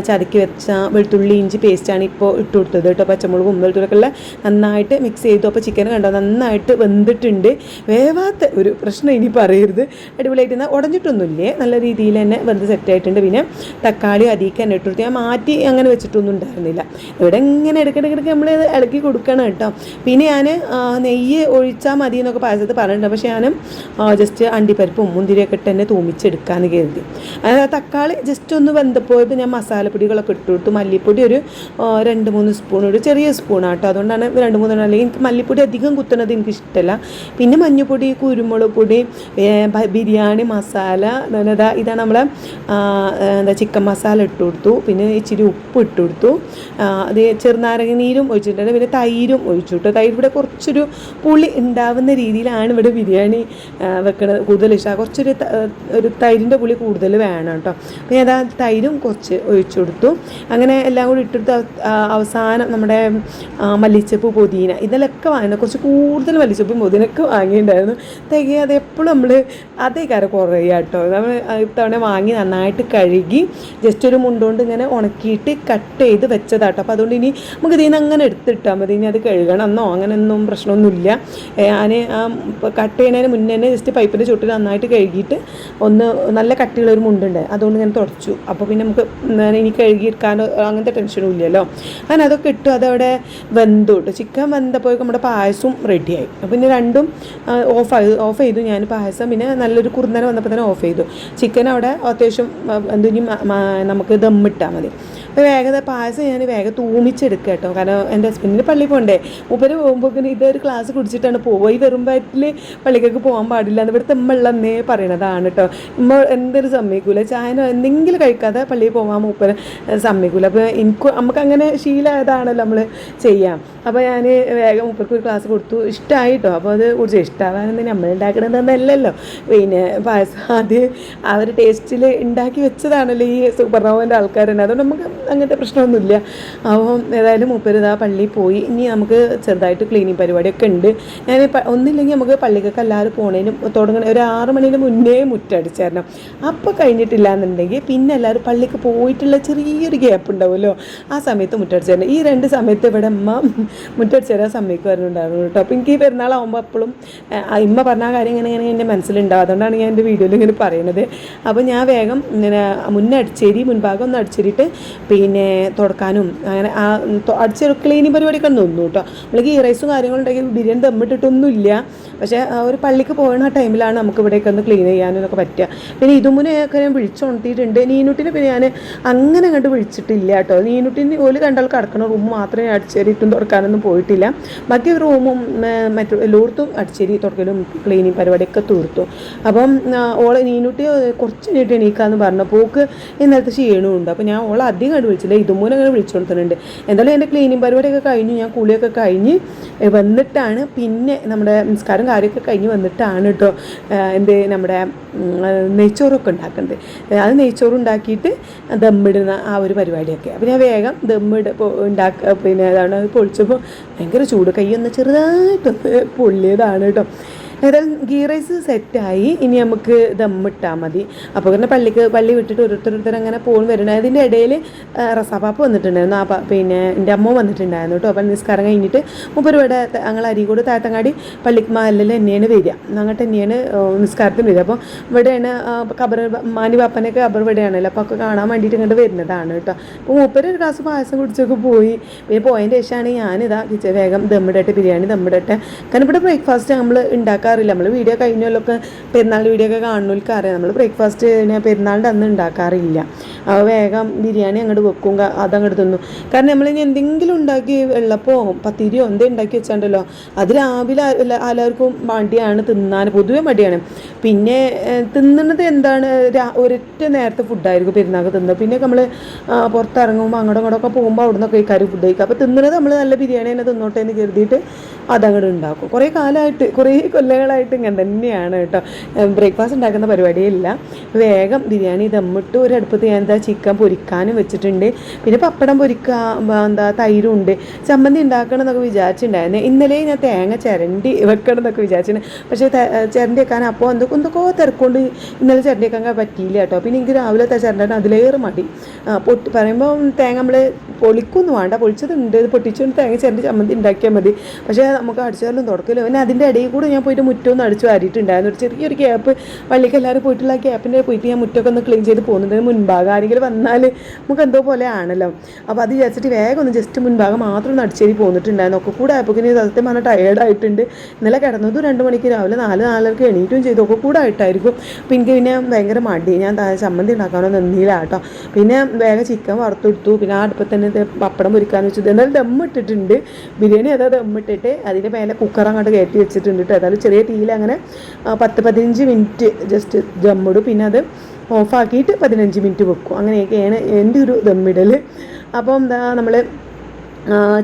[SPEAKER 1] ചതക്കി വെച്ച വെളുത്തുള്ളി ഇഞ്ചി പേസ്റ്റാണ് ഇപ്പോൾ ഇട്ട് കൊടുത്തത് കേട്ടോ. പച്ചമുളകും വെളുത്തുള്ളിയൊക്കെ നന്നായിട്ട് മിക്സ് ചെയ്തു. അപ്പോൾ ചിക്കൻ കണ്ടോ നന്നായിട്ട് വെന്തിട്ടുണ്ട്. വേവാത്ത ഒരു പ്രശ്നം ഇനി പറയരുത്, അടിപൊളിയായിട്ട് ഉടഞ്ഞിട്ടൊന്നുമില്ലേ, നല്ല രീതിയിൽ തന്നെ വെന്ത് സെറ്റായിട്ടുണ്ട്. പിന്നെ തക്കാളി അതിലേക്ക് തന്നെ ഇട്ട് കൊടുത്തു. ഞാൻ മാറ്റി അങ്ങനെ വെച്ചിട്ടൊന്നും ഉണ്ടായിരുന്നില്ല. ഇവിടെ ഇങ്ങനെ ഇടയ്ക്കിടയ്ക്ക് നമ്മൾ ഇളക്കി കൊടുക്കണം കേട്ടോ. പിന്നെ ഞാൻ നെയ്യ് ഒഴിച്ചാൽ മതി എന്നൊക്കെ പായസത്തിൽ പറഞ്ഞിട്ടുണ്ട്. പക്ഷേ ഞാൻ ജസ്റ്റ് അണ്ടിപ്പരിപ്പും മുന്തിരിയൊക്കെ ഇട്ട് തന്നെ തൂമിച്ചെടുക്കാമെന്ന് കരുതി. തക്കാളി ജസ്റ്റ് ഒന്ന് വെന്തപ്പോയത് ഞാൻ മസാലപ്പൊടികളൊക്കെ ഇട്ട് കൊടുത്തു. മല്ലിപ്പൊടി ഒരു 2-3 സ്പൂൺ, ഒരു ചെറിയ സ്പൂണാട്ടോ, അതുകൊണ്ടാണ് 2-3. അല്ലെങ്കിൽ എനിക്ക് മല്ലിപ്പൊടി അധികം കുത്തുന്നത് എനിക്ക് ഇഷ്ടമല്ല. പിന്നെ മഞ്ഞൾപ്പൊടി, കുരുമുളക് പൊടി, ബിരിയാണി മസാല, ഇതാണ് നമ്മളെ ചിക്കൻ മസാല ഇട്ട് കൊടുത്തു. പിന്നെ ഇച്ചിരി ഉപ്പ് ഇട്ട് കൊടുത്തു. അത് ചെറുനാരങ്ങ നീരും ഒഴിച്ചിട്ടുണ്ട്. പിന്നെ തൈരും ഒഴിച്ചു കേട്ടോ. തൈര് ഇവിടെ കുറച്ചൊരു പുളി ഉണ്ടാവുന്ന രീതിയിലാണ് ഇവിടെ ബിരിയാണി വെക്കുന്നത് കൂടുതൽ ഇഷ്ടം. ഒരു തൈരിൻ്റെ പുളി കൂടുതൽ വേണം കേട്ടോ. അപ്പോൾ ഞാൻ തൈരും കുറച്ച് ഒഴിച്ചു കൊടുത്തു. അങ്ങനെ എല്ലാം കൂടി ഇട്ടെടുത്ത് അവസാനം നമ്മുടെ മല്ലിച്ചപ്പ് പുതിന ഇതിലൊക്കെ വാങ്ങുന്നത് കുറച്ച് കൂടുതൽ മല്ലിച്ചപ്പും പുതിനൊക്കെ വാങ്ങിയിട്ടുണ്ടായിരുന്നു. തികയാതെ എപ്പോഴും നമ്മൾ അതേ കാര്യം കുറയുക കേട്ടോ. നമ്മൾ ഇത്തവണ വാങ്ങി നന്നായിട്ട് കഴുകി ജസ്റ്റ് ഒരു മുണ്ടുകൊണ്ട് ഇങ്ങനെ ഉണക്കിയിട്ട് കട്ട് ചെയ്ത് വെച്ചതാട്ടോ. അപ്പോൾ അതുകൊണ്ട് ഇനി നമുക്ക് ഇതിൽ നിന്ന് അങ്ങനെ എടുത്തിട്ടാൽ മതി. ഇനി അത് കഴുകണമെന്നോ അങ്ങനെയൊന്നും പ്രശ്നമൊന്നുമില്ല. ഞാൻ കട്ട് ചെയ്യുന്നതിന് മുന്നേ തന്നെ ജസ്റ്റ് പൈപ്പിൻ്റെ ചുട്ടിൽ നന്നായിട്ട് കഴുകിയിട്ട് ഒന്ന് നല്ല കട്ടിയുള്ളൊരു മുണ്ടുണ്ട്, അതുകൊണ്ട് ഇങ്ങനെ തുടച്ചു. അപ്പോൾ പിന്നെ നമുക്ക് ഇനി കഴുകിയെടുക്കാനോ അങ്ങനത്തെ ടെൻഷനും ഇല്ലല്ലോ. അങ്ങനെ അതൊക്കെ ഇട്ടു. അതവിടെ വെന്തു കേട്ടോ. ചിക്കൻ വെന്തപ്പോഴേക്കും നമ്മുടെ പായസവും റെഡിയായി. അപ്പോൾ പിന്നെ രണ്ടും ഓഫ് ചെയ്തു ഞാൻ പായസം. പിന്നെ നല്ലൊരു കുറുന്നന വന്നപ്പോൾ തന്നെ ഓഫ് ചെയ്തു. ചിക്കൻ അവിടെ അത്യാവശ്യം എന്തിനും നമുക്ക് ദമ്മിട്ടാൽ മതി. അപ്പോൾ വേഗം പായസം ഞാൻ വേഗം തൂമിച്ചെടുക്കുക കേട്ടോ. കാരണം എൻ്റെ ഹസ്ബൻഡിന് പള്ളിയിൽ പോകണ്ടേ. ഉപരി പോകുമ്പോൾ ഇതൊരു ക്ലാസ് കുടിച്ചിട്ടാണ് പോവുക. ഈ വെറും വയറ്റിൽ പള്ളിക്കൊക്കെ പോകാൻ പാടില്ല എന്ന് ഇവിടുത്തെ ഉമ്മ ഉള്ളന്നേ പറയണതാണ് കേട്ടോ. ഉമ്മ എന്തൊരു സമ്മതിക്കൂല, ചായ എന്തെങ്കിലും കഴിക്കാതെ പള്ളിയിൽ പോകാൻ മൂപ്പര് സമ്മതിക്കൂല. അപ്പോൾ നമുക്ക് അങ്ങനെ ശീലമായതാണല്ലോ നമ്മൾ ചെയ്യാം. അപ്പോൾ ഞാൻ വേഗം മൂപ്പർക്ക് ഒരു ക്ലാസ് കൊടുത്തു. ഇഷ്ടമായി കേട്ടോ. അപ്പോൾ അത് കുറിച്ച് ഇഷ്ടമാവാനൊന്നും നമ്മൾ ഉണ്ടാക്കണമെന്നല്ലല്ലോ. പിന്നെ പായസം അത് അവർ ടേസ്റ്റിൽ ഉണ്ടാക്കി വെച്ചതാണല്ലോ ഈ സൂപ്പർനോവൻ്റെ ആൾക്കാർ തന്നെ. അതുകൊണ്ട് നമുക്ക് അങ്ങനത്തെ പ്രശ്നമൊന്നുമില്ല. അപ്പോൾ ഏതായാലും മൂപ്പര് ഇതാ പള്ളിയിൽ പോയി. ഇനി നമുക്ക് ചെറുതായിട്ട് ക്ലീനിങ് പരിപാടിയൊക്കെ ഉണ്ട്. ഞാൻ ഒന്നില്ലെങ്കിൽ നമുക്ക് പള്ളിക്കൊക്കെ എല്ലാവരും പോണേനും തുടങ്ങണ ഒരു 6 മണിന് മുന്നേ മുറ്റടിച്ച് തരണം. അപ്പോൾ കഴിഞ്ഞിട്ടില്ല എന്നുണ്ടെങ്കിൽ പിന്നെ എല്ലാവരും പള്ളിക്ക് പോയിട്ടുള്ള ചെറിയൊരു ഗ്യാപ്പ് ഉണ്ടാവുമല്ലോ, ആ സമയത്ത് മുറ്റടിച്ച് തരണം. ഈ 2 സമയത്ത് ഇവിടെ അമ്മ മുറ്റടിച്ച് തരാൻ സമ്മതിക്കുമായിരുന്നുണ്ടായിരുന്നു കേട്ടോ. അപ്പോൾ എനിക്ക് ഈ പെരുന്നാളാകുമ്പോൾ എപ്പോഴും ഇമ്മ പറഞ്ഞ കാര്യം ഇങ്ങനെ എൻ്റെ മനസ്സിലുണ്ടാവും. അതുകൊണ്ടാണ് ഞാൻ എൻ്റെ വീഡിയോയിൽ ഇങ്ങനെ പറയുന്നത്. അപ്പോൾ ഞാൻ വേഗം ഇങ്ങനെ മുന്നടിച്ചേരി മുൻഭാഗം ഒന്ന് അടിച്ചേരിയിട്ട് പിന്നെ തുടക്കാനും അങ്ങനെ അടിച്ചേരി ക്ലീനിങ് പരിപാടിയൊക്കെ നിന്നു കേട്ടോ. നമ്മൾ ഗീ റൈസും കാര്യങ്ങളുണ്ടെങ്കിൽ ബിരിയാണി ദമ്മിട്ടിട്ടൊന്നുമില്ല. പക്ഷേ ഒരു പള്ളിക്ക് പോകുന്ന ടൈമിലാണ് നമുക്ക് ഇവിടെയൊക്കെ ഒന്ന് ക്ലീൻ ചെയ്യാനൊക്കെ പറ്റുക. പിന്നെ ഇതുമുനെയൊക്കെ ഞാൻ വിളിച്ചുണർത്തിയിട്ടുണ്ട്. നീനുട്ടിനെ പിന്നെ ഞാൻ അങ്ങനെ കണ്ട് വിളിച്ചിട്ടില്ല കേട്ടോ. നീനുട്ടിന് ഓല് കണ്ടാൽ കിടക്കണ റൂം മാത്രമേ അടിച്ചേരിയിട്ടും തുടക്കാനൊന്നും പോയിട്ടില്ല. ബാക്കി റൂമും മറ്റു എല്ലായിടത്തും അടിച്ചേരി തുടക്കലും ക്ലീനിങ് പരിപാടിയൊക്കെ തീർത്തു. അപ്പം നീനുട്ടി കുറച്ച് നീട്ടി എണീക്കാന്ന് പറഞ്ഞപ്പോൾ ഓക്ക് ഇന്നലത്തെ ക്ഷീണമുണ്ട്. അപ്പോൾ ഞാൻ ഓളെ അധികം കണ്ട് വിളിച്ചില്ല, ഇതുമൂലം അങ്ങനെ വിളിച്ചു കൊടുത്തിട്ടുണ്ട്. എന്തായാലും എൻ്റെ ക്ലീനിങ് പരിപാടിയൊക്കെ കഴിഞ്ഞു. ഞാൻ കുളിയൊക്കെ കഴിഞ്ഞ് വന്നിട്ടാണ് പിന്നെ നമ്മുടെ നിസ്കാരം കാര്യമൊക്കെ കഴിഞ്ഞ് വന്നിട്ടാണ് കേട്ടോ നമ്മുടെ നെയ്ച്ചോറൊക്കെ ഉണ്ടാക്കുന്നത്. അത് നെയ്ച്ചോറ് ഉണ്ടാക്കിയിട്ട് ദമ്മിടുന്ന ആ ഒരു പരിപാടിയൊക്കെ. അപ്പോൾ ഞാൻ വേഗം പിന്നെ അതാണ് പൊളിച്ചപ്പോൾ ഭയങ്കര ചൂട്, കൈയൊന്ന് ചെറുതായിട്ടൊന്ന് പൊള്ളിയതാണ് കേട്ടോ. ഏതായാലും ഗീ റൈസ് സെറ്റായി. ഇനി നമുക്ക് ദമ്മിട്ടാൽ മതി. അപ്പോൾ പിന്നെ പള്ളി വിട്ടിട്ട് ഓരോരുത്തർ അങ്ങനെ പോകുന്നു വരണം. അതിൻ്റെ ഇടയിൽ റസാപ്പാപ്പ് വന്നിട്ടുണ്ടായിരുന്നു. പിന്നെ എൻ്റെ അമ്മ വന്നിട്ടുണ്ടായിരുന്നു കേട്ടോ. അപ്പം നിസ്കാരം കഴിഞ്ഞിട്ട് മൂപ്പരിവിടെ ഞങ്ങൾ അരീക്കോട് താഴത്തങ്ങാടി പള്ളിക്ക് മഹലിൽ തന്നെയാണ് വരിക. അങ്ങോട്ട് തന്നെയാണ് നിസ്കാരത്തിന് വരിക. അപ്പോൾ ഇവിടെയാണ് ഖബർ മാനി പാപ്പനൊക്കെ ഖബർ ഇവിടെയാണല്ലോ. അപ്പോൾ ഒക്കെ കാണാൻ വേണ്ടിയിട്ട് ഇങ്ങോട്ട് വരുന്നതാണ് കേട്ടോ. അപ്പോൾ മൂപ്പര് ഒരു ഗ്ലാസ് പായസം കുടിച്ചൊക്കെ പോയി. പിന്നെ പോയതിൻ്റെ ശേഷമാണ് ഞാനിതാ വേഗം ദമ്മിടട്ടെ, ബിരിയാണി ദമ്മിടട്ടെ. കാരണം ഇവിടെ ബ്രേക്ക്ഫാസ്റ്റ് നമ്മൾ ഉണ്ടാക്കാറില്ല. നമ്മൾ വീഡിയോ കഴിഞ്ഞാലൊക്കെ പെരുന്നാളിൻ്റെ വീഡിയോ ഒക്കെ കാണുന്നവർക്ക് അറിയാം. നമ്മൾ ബ്രേക്ക്ഫാസ്റ്റ് പെരുന്നാളിൻ്റെ അന്ന് ഉണ്ടാക്കാറില്ല. അപ്പോൾ വേഗം ബിരിയാണി അങ്ങോട്ട് വെക്കും, അതങ്ങോട്ട് തിന്നും. കാരണം നമ്മളിനി എന്തെങ്കിലും ഉണ്ടാക്കി വെള്ളപ്പോ പത്തിരിയോ എന്തെങ്കിലും ഉണ്ടാക്കി വെച്ചാണ്ടല്ലോ അത് രാവിലെ എല്ലാവർക്കും മടിയാണ് തിന്നാൻ, പൊതുവെ മടിയാണ്. പിന്നെ തിന്നുന്നത് എന്താണ് ഒരൊറ്റ നേരത്തെ ഫുഡായിരിക്കും പെരുന്നാൾക്ക് തിന്നുന്നത്. പിന്നെ നമ്മൾ പുറത്തിറങ്ങുമ്പോൾ അങ്ങോട്ടൊക്കെ പോകുമ്പോൾ അവിടെ നിന്നൊക്കെ കറി ഫുഡ് കഴിക്കുക. അപ്പോൾ തിന്നുന്നത് നമ്മൾ നല്ല ബിരിയാണി തന്നെ തിന്നോട്ടെ എന്ന് കരുതിയിട്ട് അതങ്ങോട്ട് ഉണ്ടാക്കും. കുറേ കാലമായിട്ട് കുറേ കൊല്ലങ്ങളായിട്ട് ഇങ്ങനെ തന്നെയാണ് കേട്ടോ. ബ്രേക്ക്ഫാസ്റ്റ് ഉണ്ടാക്കുന്ന പരിപാടിയില്ല. വേഗം ബിരിയാണി ദമ്മിട്ട് ഒരു അടുപ്പത്ത് ഞാൻ ചിക്കൻ പൊരിക്കാനും വെച്ചിട്ടുണ്ട്. പിന്നെ പപ്പടം പൊരിക്കുക, തൈരും ഉണ്ട്. ചമ്മന്തി ഉണ്ടാക്കണം എന്നൊക്കെ വിചാരിച്ചിട്ടുണ്ടായിരുന്നു. ഇന്നലെ ഞാൻ തേങ്ങ ചിരണ്ടി വെക്കണം എന്നൊക്കെ വിചാരിച്ചിട്ടുണ്ട്. പക്ഷേ ചിരണ്ടി വെക്കാൻ അപ്പോൾ എന്തൊക്കെയോ തിരക്കൊണ്ട് ഇന്നലെ ചിരണ്ടി വെക്കാൻ പറ്റിയില്ല കേട്ടോ. പിന്നെ എനിക്ക് രാവിലെ ചിരണ്ടാൻ അതിലേറെ മടി. പറയുമ്പോൾ തേങ്ങ നമ്മൾ പൊളിക്കൊന്നും വേണ്ട, പൊളിച്ചതുണ്ട്, പൊട്ടിച്ചുകൊണ്ട് തേങ്ങ ചിരണ്ടി ചമ്മന്തി ഉണ്ടാക്കിയാൽ മതി. പക്ഷേ നമുക്ക് അടിച്ചാലും തുടക്കില്ല. പിന്നെ അതിൻ്റെ ഇടയിൽ കൂടെ ഞാൻ പോയിട്ട് മുറ്റമൊന്നും അടിച്ചു വാരിയിട്ടുണ്ടായിരുന്നു. ഒരു ചെറിയൊരു ഗ്യാപ്പ് പള്ളിക്ക് എല്ലാവരും പോയിട്ടുള്ള ആ ഗ്യാപ്പിൻ്റെ പോയിട്ട് ഞാൻ മുറ്റമൊക്കെ ഒന്ന് ക്ലീൻ ചെയ്ത് പോകുന്നതിന് മുൻഭാഗം ആരെങ്കിലും വന്നാൽ നമുക്ക് എന്തോ പോലെ ആണല്ലോ. അപ്പോൾ അത് വിചാരിച്ചിട്ട് വേഗം ഒന്ന് ജസ്റ്റ് മുൻഭാഗം മാത്രം ഒന്ന് അടിച്ചേരി പോന്നിട്ടുണ്ടായിരുന്നു. ഒക്കെ കൂടെ ആയപ്പോൾ ഇനി സത്യം പറഞ്ഞാൽ ടയേർഡായിട്ടുണ്ട്. ഇന്നലെ കിടന്നതും 2 മണിക്ക് രാവിലെ 4:00 എണീറ്റും ചെയ്തു. ഒക്കെ കൂടെ ആയിട്ടായിരിക്കും. അപ്പോൾ എനിക്ക് പിന്നെ ഭയങ്കര മടി, ഞാൻ ചമ്മന്തി ഉണ്ടാക്കാനോ നിന്നില്ല കേട്ടോ. പിന്നെ വേഗം ചിക്കൻ വറുത്തെടുത്തു. പിന്നെ ആ അടുപ്പത്ത് തന്നെ പപ്പടം പൊരിക്കാന്ന് വെച്ചു. എന്നാലും ദമ്മിട്ടിട്ടുണ്ട്. ബിരിയാണി അതാ ദമ്മിട്ടിട്ട് അതിൻ്റെ മേലെ കുക്കർ അങ്ങോട്ട് കയറ്റി വെച്ചിട്ടുണ്ട് കേട്ടോ. ഏതായാലും ചെറിയ തീയിൽ അങ്ങനെ 10-15 മിനിറ്റ് ജസ്റ്റ് ദമ്മിടും. പിന്നെ അത് ഓഫാക്കിയിട്ട് 15 മിനിറ്റ് വെക്കും. അങ്ങനെയൊക്കെയാണ് എൻ്റെ ഒരു ദമ്മിടൽ. അപ്പം എന്താ നമ്മൾ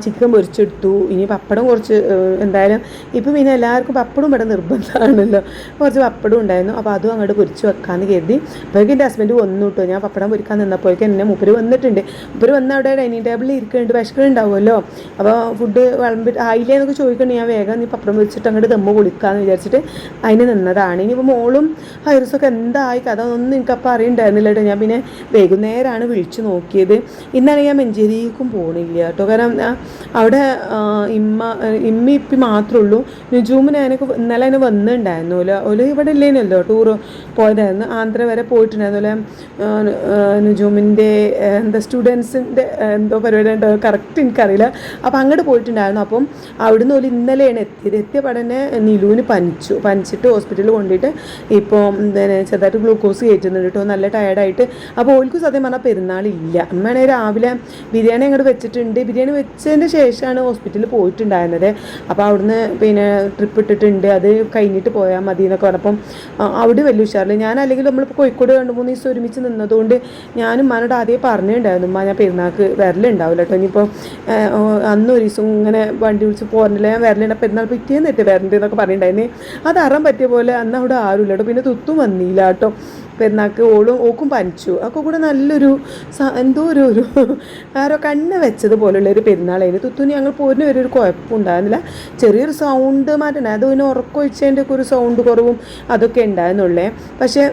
[SPEAKER 1] ചിക്കൻ പൊരിച്ചെടുത്തു. ഇനി പപ്പടം കുറച്ച് എന്തായാലും ഇപ്പം പിന്നെ എല്ലാവർക്കും പപ്പടം ഇവിടെ നിർബന്ധമാണല്ലോ. കുറച്ച് പപ്പടം ഉണ്ടായിരുന്നു. അപ്പോൾ അതും അങ്ങോട്ട് പൊരിച്ച് വെക്കാമെന്ന് കരുതി. അപ്പോഴേക്കും എൻ്റെ ഹസ്ബൻഡ് വന്നു കേട്ടോ. ഞാൻ പപ്പടം പൊരിക്കാൻ നിന്നപ്പോഴേക്കും എന്നെ മൂപ്പര് വന്നിട്ടുണ്ട്. മൂപ്പര് വന്ന് അവിടെ ഡൈനിങ് ടേബിളിൽ ഇരിക്കുന്നുണ്ട്, വിശക്കുന്നുണ്ടാവുമല്ലോ. അപ്പോൾ ഫുഡ് വിളമ്പി ആയില്ലേ എന്നൊക്കെ ചോദിക്കണേ. ഞാൻ വേഗം നീ പപ്പടം പൊരിച്ചിട്ട് അങ്ങോട്ട് ദമ്മ് പൊളിക്കാമെന്ന് വിചാരിച്ചിട്ട് അതിന് നിന്നതാണ്. ഇനിയിപ്പോൾ മോളും ഹൈറസൊക്കെ എന്തായി കഥ ഒന്നും എനിക്കപ്പോൾ അറിയണ്ടായിരുന്നില്ല കേട്ടോ. ഞാൻ പിന്നെ വൈകുന്നേരമാണ് വിളിച്ച് നോക്കിയത്. ഇന്നാണെങ്കിൽ ഞാൻ മഞ്ചേരിക്കും പോകണില്ല കേട്ടോ. കാരണം അവിടെ ഇപ്പി മാത്രമേ ഉള്ളൂ. നുജൂമിന് എനിക്ക് ഇന്നലെ അതിന് വന്നിട്ടുണ്ടായിരുന്നല്ലോ. ഒരു ഇവിടെ ഇല്ലേനല്ലോ, ടൂറ് പോയതായിരുന്നു. ആന്ധ്ര വരെ പോയിട്ടുണ്ടായിരുന്നല്ലോ. നുജൂമിൻ്റെ എന്താ സ്റ്റുഡൻസിൻ്റെ എന്തോ പരിപാടി ഉണ്ടോ കറക്റ്റ് എനിക്കറിയില്ല. അപ്പോൾ അങ്ങോട്ട് പോയിട്ടുണ്ടായിരുന്നു. അപ്പം അവിടുന്ന് ഒരു ഇന്നലെയാണ് എത്തിയത്. എത്തിയ പടനെ നിലുവിന് പനിച്ചിട്ട് ഹോസ്പിറ്റലിൽ കൊണ്ടുപോയിട്ട് ഇപ്പോൾ ചെറുതായിട്ട് ഗ്ലൂക്കോസ് കയറ്റുന്നുണ്ട് കേട്ടോ. നല്ല ടയർഡായിട്ട്. അപ്പോൾ ഓൽക്കും സത്യം പറഞ്ഞാൽ പെരുന്നാളില്ല. അമ്മയാണെങ്കിൽ രാവിലെ ബിരിയാണി അങ്ങോട്ട് വെച്ചിട്ടുണ്ട്. ബിരിയാണി വെച്ചതിൻ്റെ ശേഷമാണ് ഹോസ്പിറ്റലിൽ പോയിട്ടുണ്ടായിരുന്നത്. അപ്പോൾ അവിടുന്ന് പിന്നെ ട്രിപ്പ് ഇട്ടിട്ടുണ്ട്, അത് കഴിഞ്ഞിട്ട് പോയാൽ മതി എന്നൊക്കെ പറഞ്ഞപ്പം അവിടെ വലിയ ഉഷാറില്ല. ഞാൻ അല്ലെങ്കിൽ നമ്മളിപ്പോൾ കോഴിക്കോട് 2-3 ദിവസം ഒരുമിച്ച് നിന്നതുകൊണ്ട് ഞാനും ഉമ്മാനോട് ആദ്യം പറഞ്ഞിട്ടുണ്ടായിരുന്നു, ഉമ്മ ഞാൻ പെരുന്നാൾക്ക് വരലുണ്ടാവില്ല കേട്ടോ. ഇനിയിപ്പോൾ അന്ന് ഒരു ദിവസം ഇങ്ങനെ വണ്ടി വിളിച്ച് പോരണില്ല, ഞാൻ വരലുണ്ട്, പെരുന്നാൾ പിറ്റേന്നിട്ട് വരണ്ട് എന്നൊക്കെ പറഞ്ഞിട്ടുണ്ടായിരുന്നു. അത് അറിയാൻ പറ്റിയ പോലെ അന്ന് അവിടെ ആരുമില്ല കേട്ടോ. പിന്നെ തുത്തും വന്നില്ല കേട്ടോ. പെരുന്നാൾക്ക് ഓക്കും പനിച്ചു. ഒക്കെ കൂടെ നല്ലൊരു എന്തോ ഒരു ആരോ കണ്ണ് വെച്ചതുപോലുള്ളൊരു പെരുന്നാളായിരുന്നു. തുത്തുനി ഞങ്ങൾ പോരുന്ന വരെ ഒരു കുഴപ്പമുണ്ടായിരുന്നില്ല. ചെറിയൊരു സൗണ്ട് മാറ്റം, അത് പിന്നെ ഉറക്കൊഴിച്ചതിൻ്റെ ഒക്കെ ഒരു സൗണ്ട് കുറവും അതൊക്കെ ഉണ്ടായിരുന്നുള്ളേ. പക്ഷേ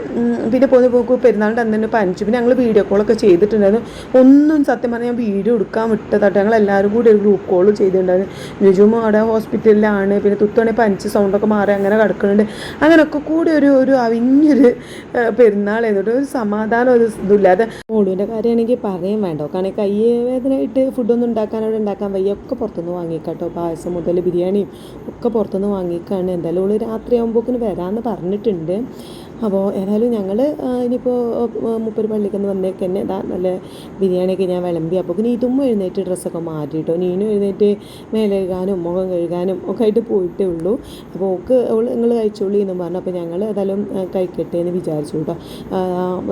[SPEAKER 1] പിന്നെ പോക്ക് പെരുന്നാളിൻ്റെ അന്ന് തന്നെ പനിച്ചു. പിന്നെ ഞങ്ങൾ വീഡിയോ കോളൊക്കെ ചെയ്തിട്ടുണ്ടായിരുന്നു. ഒന്നും സത്യം പറഞ്ഞാൽ ഞാൻ വീഡിയോ എടുക്കാൻ വിട്ടതാട്ടോ. ഞങ്ങൾ എല്ലാവരും കൂടി ഒരു ഗ്രൂപ്പ് കോൾ ചെയ്തിട്ടുണ്ടായിരുന്നു. നുജുമ അവിടെ ഹോസ്പിറ്റലിലാണ്, പിന്നെ തുത്തുവാണെങ്കിൽ പനിച്ച് സൗണ്ടൊക്കെ മാറി അങ്ങനെ കിടക്കുന്നുണ്ട്. അങ്ങനെയൊക്കെ കൂടി ഒരു അവിഞ്ഞൊരു പെരുന്നാളായിരുന്നു. ഒരു സമാധാനം ഒരു ഇതുമില്ലാതെ. മോളുവിൻ്റെ കാര്യമാണെങ്കിൽ പറയാൻ വേണ്ട. കാരണം കൈ വേദനയായിട്ട് ഫുഡൊന്നും ഉണ്ടാക്കാൻ വയ്യ. ഒക്കെ പുറത്തുനിന്ന് വാങ്ങിക്കാട്ടോ. പായസം മുതൽ ബിരിയാണിയും ഒക്കെ പുറത്തുനിന്ന് വാങ്ങിക്കാണ്. എന്തായാലും ഓള് രാത്രിയാകുമ്പോഴേക്കിന് വരാമെന്ന് പറഞ്ഞിട്ടുണ്ട്. അപ്പോൾ ഏതായാലും ഞങ്ങൾ ഇനിയിപ്പോൾ മുപ്പര് പള്ളിക്കൊന്ന് വന്നേക്ക് തന്നെ നല്ല ബിരിയാണിയൊക്കെ ഞാൻ വിളമ്പി. അപ്പോൾ ഇതും എഴുന്നേറ്റ് ഡ്രസ്സൊക്കെ മാറ്റിയിട്ടോ. നീനും എഴുന്നേറ്റ് മേലെ കഴുകാനും മുഖം കഴുകാനും ഒക്കെ ആയിട്ട് പോയിട്ടേ ഉള്ളൂ. അപ്പോൾ നിങ്ങൾ കഴിച്ചോളൂ എന്നും പറഞ്ഞു. അപ്പോൾ ഞങ്ങൾ ഏതായാലും കഴിക്കട്ടെ എന്ന് വിചാരിച്ചു കേട്ടോ.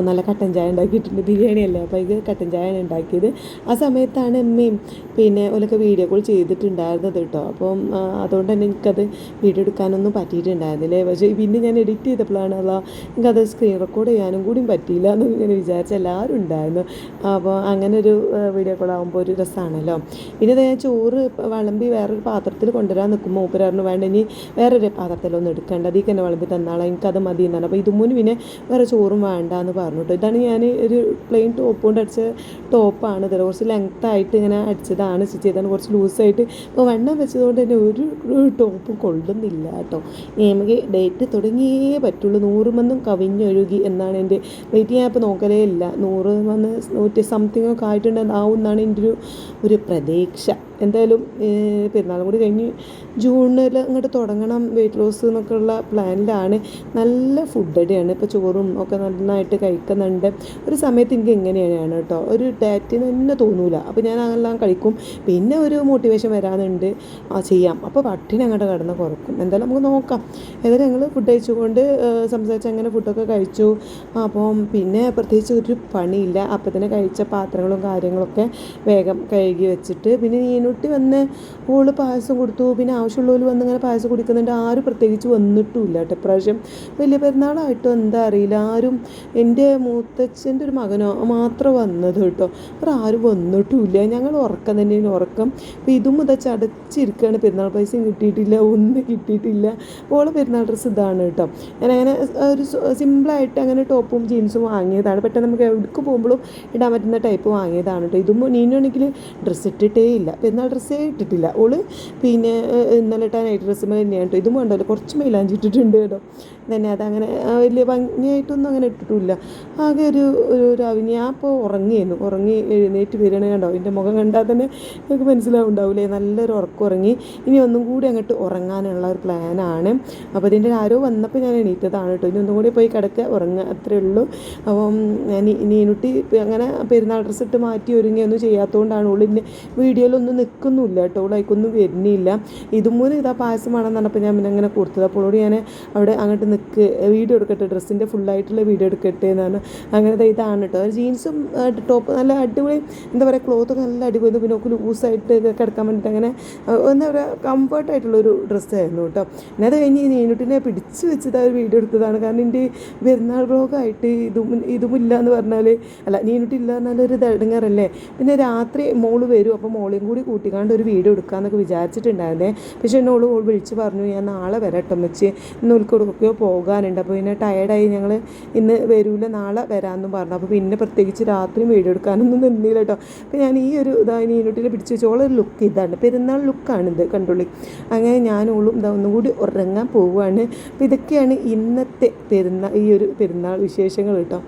[SPEAKER 1] നല്ല കട്ടൻ ചായ ഉണ്ടാക്കിയിട്ടുണ്ട്, ബിരിയാണി അല്ലേ. അപ്പോൾ ഇത് കട്ടൻ ചായയാണ് ഉണ്ടാക്കിയത്. ആ സമയത്താണ് അമ്മയും പിന്നെ ഓലൊക്കെ വീഡിയോ കോൾ ചെയ്തിട്ടുണ്ടായിരുന്നത് കേട്ടോ. അപ്പം അതുകൊണ്ട് തന്നെ എനിക്കത് വീഡിയോ എടുക്കാനൊന്നും പറ്റിയിട്ടുണ്ടായിരുന്നില്ലേ. പക്ഷേ പിന്നെ ഞാൻ എഡിറ്റ് ചെയ്തപ്പോഴാണ് എനിക്കത് സ്ക്രീൻ റെക്കോർഡ് ചെയ്യാനും കൂടിയും പറ്റിയില്ല എന്ന് ഇങ്ങനെ വിചാരിച്ച എല്ലാവരും ഉണ്ടായിരുന്നു. അപ്പോൾ അങ്ങനെ ഒരു വീഡിയോ കോൾ ആകുമ്പോൾ ഒരു രസമാണല്ലോ. പിന്നെ ഞാൻ ചോറ് വിളമ്പി വേറൊരു പാത്രത്തിൽ കൊണ്ടുവരാൻ നിൽക്കുമ്പോൾ മൂപ്പരാറിന് വേണ്ട ഇനി വേറൊരു പാത്രത്തിലൊന്നും എടുക്കേണ്ട, അതിൽ തന്നെ വിളമ്പി തന്നാളെ, എനിക്കത് മതി എന്നാണ്. അപ്പോൾ ഇതുമുന്ന് പിന്നെ വേറെ ചോറും വേണ്ട എന്ന് പറഞ്ഞു കേട്ടോ. ഇതാണ് ഞാൻ ഒരു പ്ലെയിൻ ടോപ്പ് കൊണ്ട് അടിച്ച ടോപ്പാണ്. ഇത് കുറച്ച് ലെങ്ത്തായിട്ട് ഇങ്ങനെ അടിച്ചതാണ്, സ്റ്റിച്ച് ചെയ്താണ്, കുറച്ച് ലൂസായിട്ട്. അപ്പോൾ വണ്ണം വെച്ചതുകൊണ്ട് തന്നെ ഒരു ടോപ്പ് കൊള്ളുന്നില്ല കേട്ടോ. നമുക്ക് ഡേറ്റ് തുടങ്ങിയേ പറ്റുള്ളൂ. 100 കവിഞ്ഞൊഴുകി എന്നാണ് എൻ്റെ വെയിറ്റ്. ഞാൻ ഇപ്പോൾ നോക്കലേ ഇല്ല. 100 സംതിങ് ഒക്കെ ആയിട്ടുണ്ടാവും എന്നാണ് എൻ്റെ ഒരു പ്രതീക്ഷ. എന്തായാലും പെരുന്നാളും കൂടി കഴിഞ്ഞ് ജൂണിൽ അങ്ങോട്ട് തുടങ്ങണം വെയിറ്റ് ലോസ് എന്നൊക്കെ ഉള്ള പ്ലാനിലാണ്. നല്ല ഫുഡ് അടിയാണ്. ഇപ്പോൾ ചോറും ഒക്കെ നന്നായിട്ട് കഴിക്കുന്നുണ്ട്. ഒരു സമയത്ത് എനിക്ക് എങ്ങനെയാണ് കേട്ടോ, ഒരു ഡയറ്റിന് തന്നെ തോന്നൂല. അപ്പോൾ ഞാൻ അതെല്ലാം കഴിക്കും. പിന്നെ ഒരു മോട്ടിവേഷൻ വരാനുണ്ട്, ചെയ്യാം. അപ്പോൾ പട്ടിണി അങ്ങോട്ട് കിടന്ന് കുറക്കും. എന്തായാലും നമുക്ക് നോക്കാം. ഏതായാലും ഞങ്ങൾ ഫുഡ് കഴിച്ചുകൊണ്ട് സംസാരിച്ച് അങ്ങനെ ഫുഡൊക്കെ കഴിച്ചു. അപ്പം പിന്നെ പ്രത്യേകിച്ച് ഒരു പണിയില്ല. അപ്പം തന്നെ കഴിച്ച പാത്രങ്ങളും കാര്യങ്ങളൊക്കെ വേഗം കഴുകി വെച്ചിട്ട് പിന്നെ നീനുട്ടി വന്ന് ഓള് പായസം കൊടുത്തു. പിന്നെ ആവശ്യമുള്ളവർ വന്ന് ഇങ്ങനെ പായസം കുടിക്കുന്നുണ്ട്. ആരും പ്രത്യേകിച്ച് വന്നിട്ടുമില്ല കേട്ടോ. ഇപ്രാവശ്യം വലിയ പെരുന്നാളായിട്ടോ എന്താ അറിയില്ല, ആരും എൻ്റെ മൂത്തച്ഛൻ്റെ ഒരു മകനോ മാത്രം വന്നത് കേട്ടോ. അവർ ആരും വന്നിട്ടുമില്ല. ഞങ്ങൾ ഉറക്കം തന്നെയാണ് ഉറക്കം. അപ്പോൾ ഇതും മുതൽ ചടച്ചിരിക്കുകയാണ്. പെരുന്നാൾ പൈസയും കിട്ടിയിട്ടില്ല, ഒന്നും കിട്ടിയിട്ടില്ല. ഓളെ പെരുന്നാൾ ഡ്രസ്സ് ഇതാണ് കേട്ടോ. ഞാനങ്ങനെ ഒരു സിമ്പിളായിട്ട് അങ്ങനെ ടോപ്പും ജീൻസും വാങ്ങിയതാണ്. പെട്ടെന്ന് നമുക്ക് എവിടേക്ക് പോകുമ്പോഴും ഇടാൻ പറ്റുന്ന ടൈപ്പ് വാങ്ങിയതാണ് കേട്ടോ. ഇതും നീനാണെങ്കിൽ ഡ്രസ്സ് ഇട്ടിട്ടേ ഇല്ല, പെരുന്നാൾ ഡ്രസ്സേ ഇട്ടിട്ടില്ല. ഓള് പിന്നെ ഇന്നലെ ഇട്ടാൻ നൈറ്റ് ഡ്രസ്സ് തന്നെയാണ് കേട്ടോ. ഇതും വേണ്ടല്ലോ, കുറച്ച് മൈലാഞ്ചി ഇട്ടിട്ടുണ്ട് കേട്ടോ. തന്നെ അതങ്ങനെ വലിയ ഭംഗിയായിട്ടൊന്നും അങ്ങനെ ഇട്ടിട്ടില്ല. ആകെ ഒരു ഞാൻ അപ്പോൾ ഉറങ്ങി എഴുന്നേറ്റ് വരികയാണ് കണ്ടോ. എൻ്റെ മുഖം കണ്ടാൽ തന്നെ എനിക്ക് മനസ്സിലാവുണ്ടാവില്ലേ, നല്ലൊരു ഉറക്കം ഉറങ്ങി. ഇനി ഒന്നും കൂടി അങ്ങോട്ട് ഉറങ്ങാനുള്ള ഒരു പ്ലാനാണ്. അപ്പോൾ ഇതിൻ്റെ ആരോ വന്നപ്പോൾ ഞാൻ എണീറ്റതാണ് കേട്ടോ. ഇനി ഒന്നും കൂടി പോയി കിടക്കുക, ഉറങ്ങുക, അത്രയേ ഉള്ളൂ. അപ്പം നീനുട്ടി അങ്ങനെ പെരുന്നാൾ ഡ്രസ്സ് ഇട്ട് മാറ്റി ഒരുങ്ങിയൊന്നും ചെയ്യാത്തതുകൊണ്ടാണ് ഉള്ളിൻ്റെ വീഡിയോയിലൊന്നും നിൽക്കുന്നില്ല കേട്ടോ, ലൈക്കൊന്നും വരുന്നില്ല. ഇതുമൂലം ഇതാ പായസം വേണമെന്ന് പറഞ്ഞപ്പോൾ ഞാൻ പിന്നെ അങ്ങനെ കൊടുത്തത്. അപ്പോഴോട് ഞാൻ അവിടെ അങ്ങോട്ട് വീഡിയോ എടുക്കട്ടെ, ഡ്രസ്സിൻ്റെ ഫുള്ളായിട്ടുള്ള വീഡിയോ എടുക്കട്ടെ എന്നാണ്. അങ്ങനെ ഇതാണ് കേട്ടോ, ജീൻസും ടോപ്പ് നല്ല അടിപൊളി, എന്താ പറയുക, ക്ലോത്തൊക്കെ നല്ല അടിപൊളി, പിന്നെ ഒക്കെ ലൂസായിട്ട് കിടക്കാൻ വേണ്ടിയിട്ട് അങ്ങനെ എന്താ പറയുക കംഫർട്ടായിട്ടുള്ളൊരു ഡ്രസ്സായിരുന്നു കേട്ടോ. പിന്നെ അത് കഴിഞ്ഞ് ഈ നീനുട്ടിനെ പിടിച്ച് വെച്ചത് ഒരു വീഡിയോ എടുത്തതാണ്. കാരണം എൻ്റെ പെരുന്നാൾ ബ്ലോഗായിട്ട് ഇതുമില്ല എന്ന് പറഞ്ഞാൽ, അല്ല നീനുട്ടില്ല പറഞ്ഞാൽ ഒരു ഇടങ്ങാറല്ലേ. പിന്നെ രാത്രി മോള് വരും, അപ്പോൾ മോളെയും കൂടി കൂട്ടിക്കാണ്ട് ഒരു വീഡിയോ എടുക്കാമെന്നൊക്കെ വിചാരിച്ചിട്ടുണ്ടായിരുന്നേ. പക്ഷേ എന്നോട് വിളിച്ച് പറഞ്ഞു ഞാൻ നാളെ വരട്ടെ വെച്ച്, ഇന്ന് ഉൾക്കൊടുക്കുകയോ പോകാനുണ്ട്. അപ്പോൾ പിന്നെ ടയർഡായി ഞങ്ങൾ ഇന്ന് വരൂല നാളെ വരാമെന്നും പറഞ്ഞു. അപ്പോൾ പിന്നെ പ്രത്യേകിച്ച് രാത്രി വീഡിയോ എടുക്കാനൊന്നും നിന്നില്ല കേട്ടോ. അപ്പോൾ ഞാൻ ഈ ഒരു നീനുട്ടിനെ പിടിച്ച് വെച്ചോളൊരു ലുക്ക് ഇതാണ്, പെരുന്നാൾ ലുക്കാണിത്, കണ്ടോളി. അങ്ങനെ ഞാനോളും ഒന്നും കൂടി ഉറങ്ങാൻ പോവുകയാണ്. അപ്പോൾ ഇതൊക്കെയാണ് ഇന്നത്തെ ഈ ഒരു പെരുന്നാൾ വിശേഷങ്ങൾ കേട്ടോ.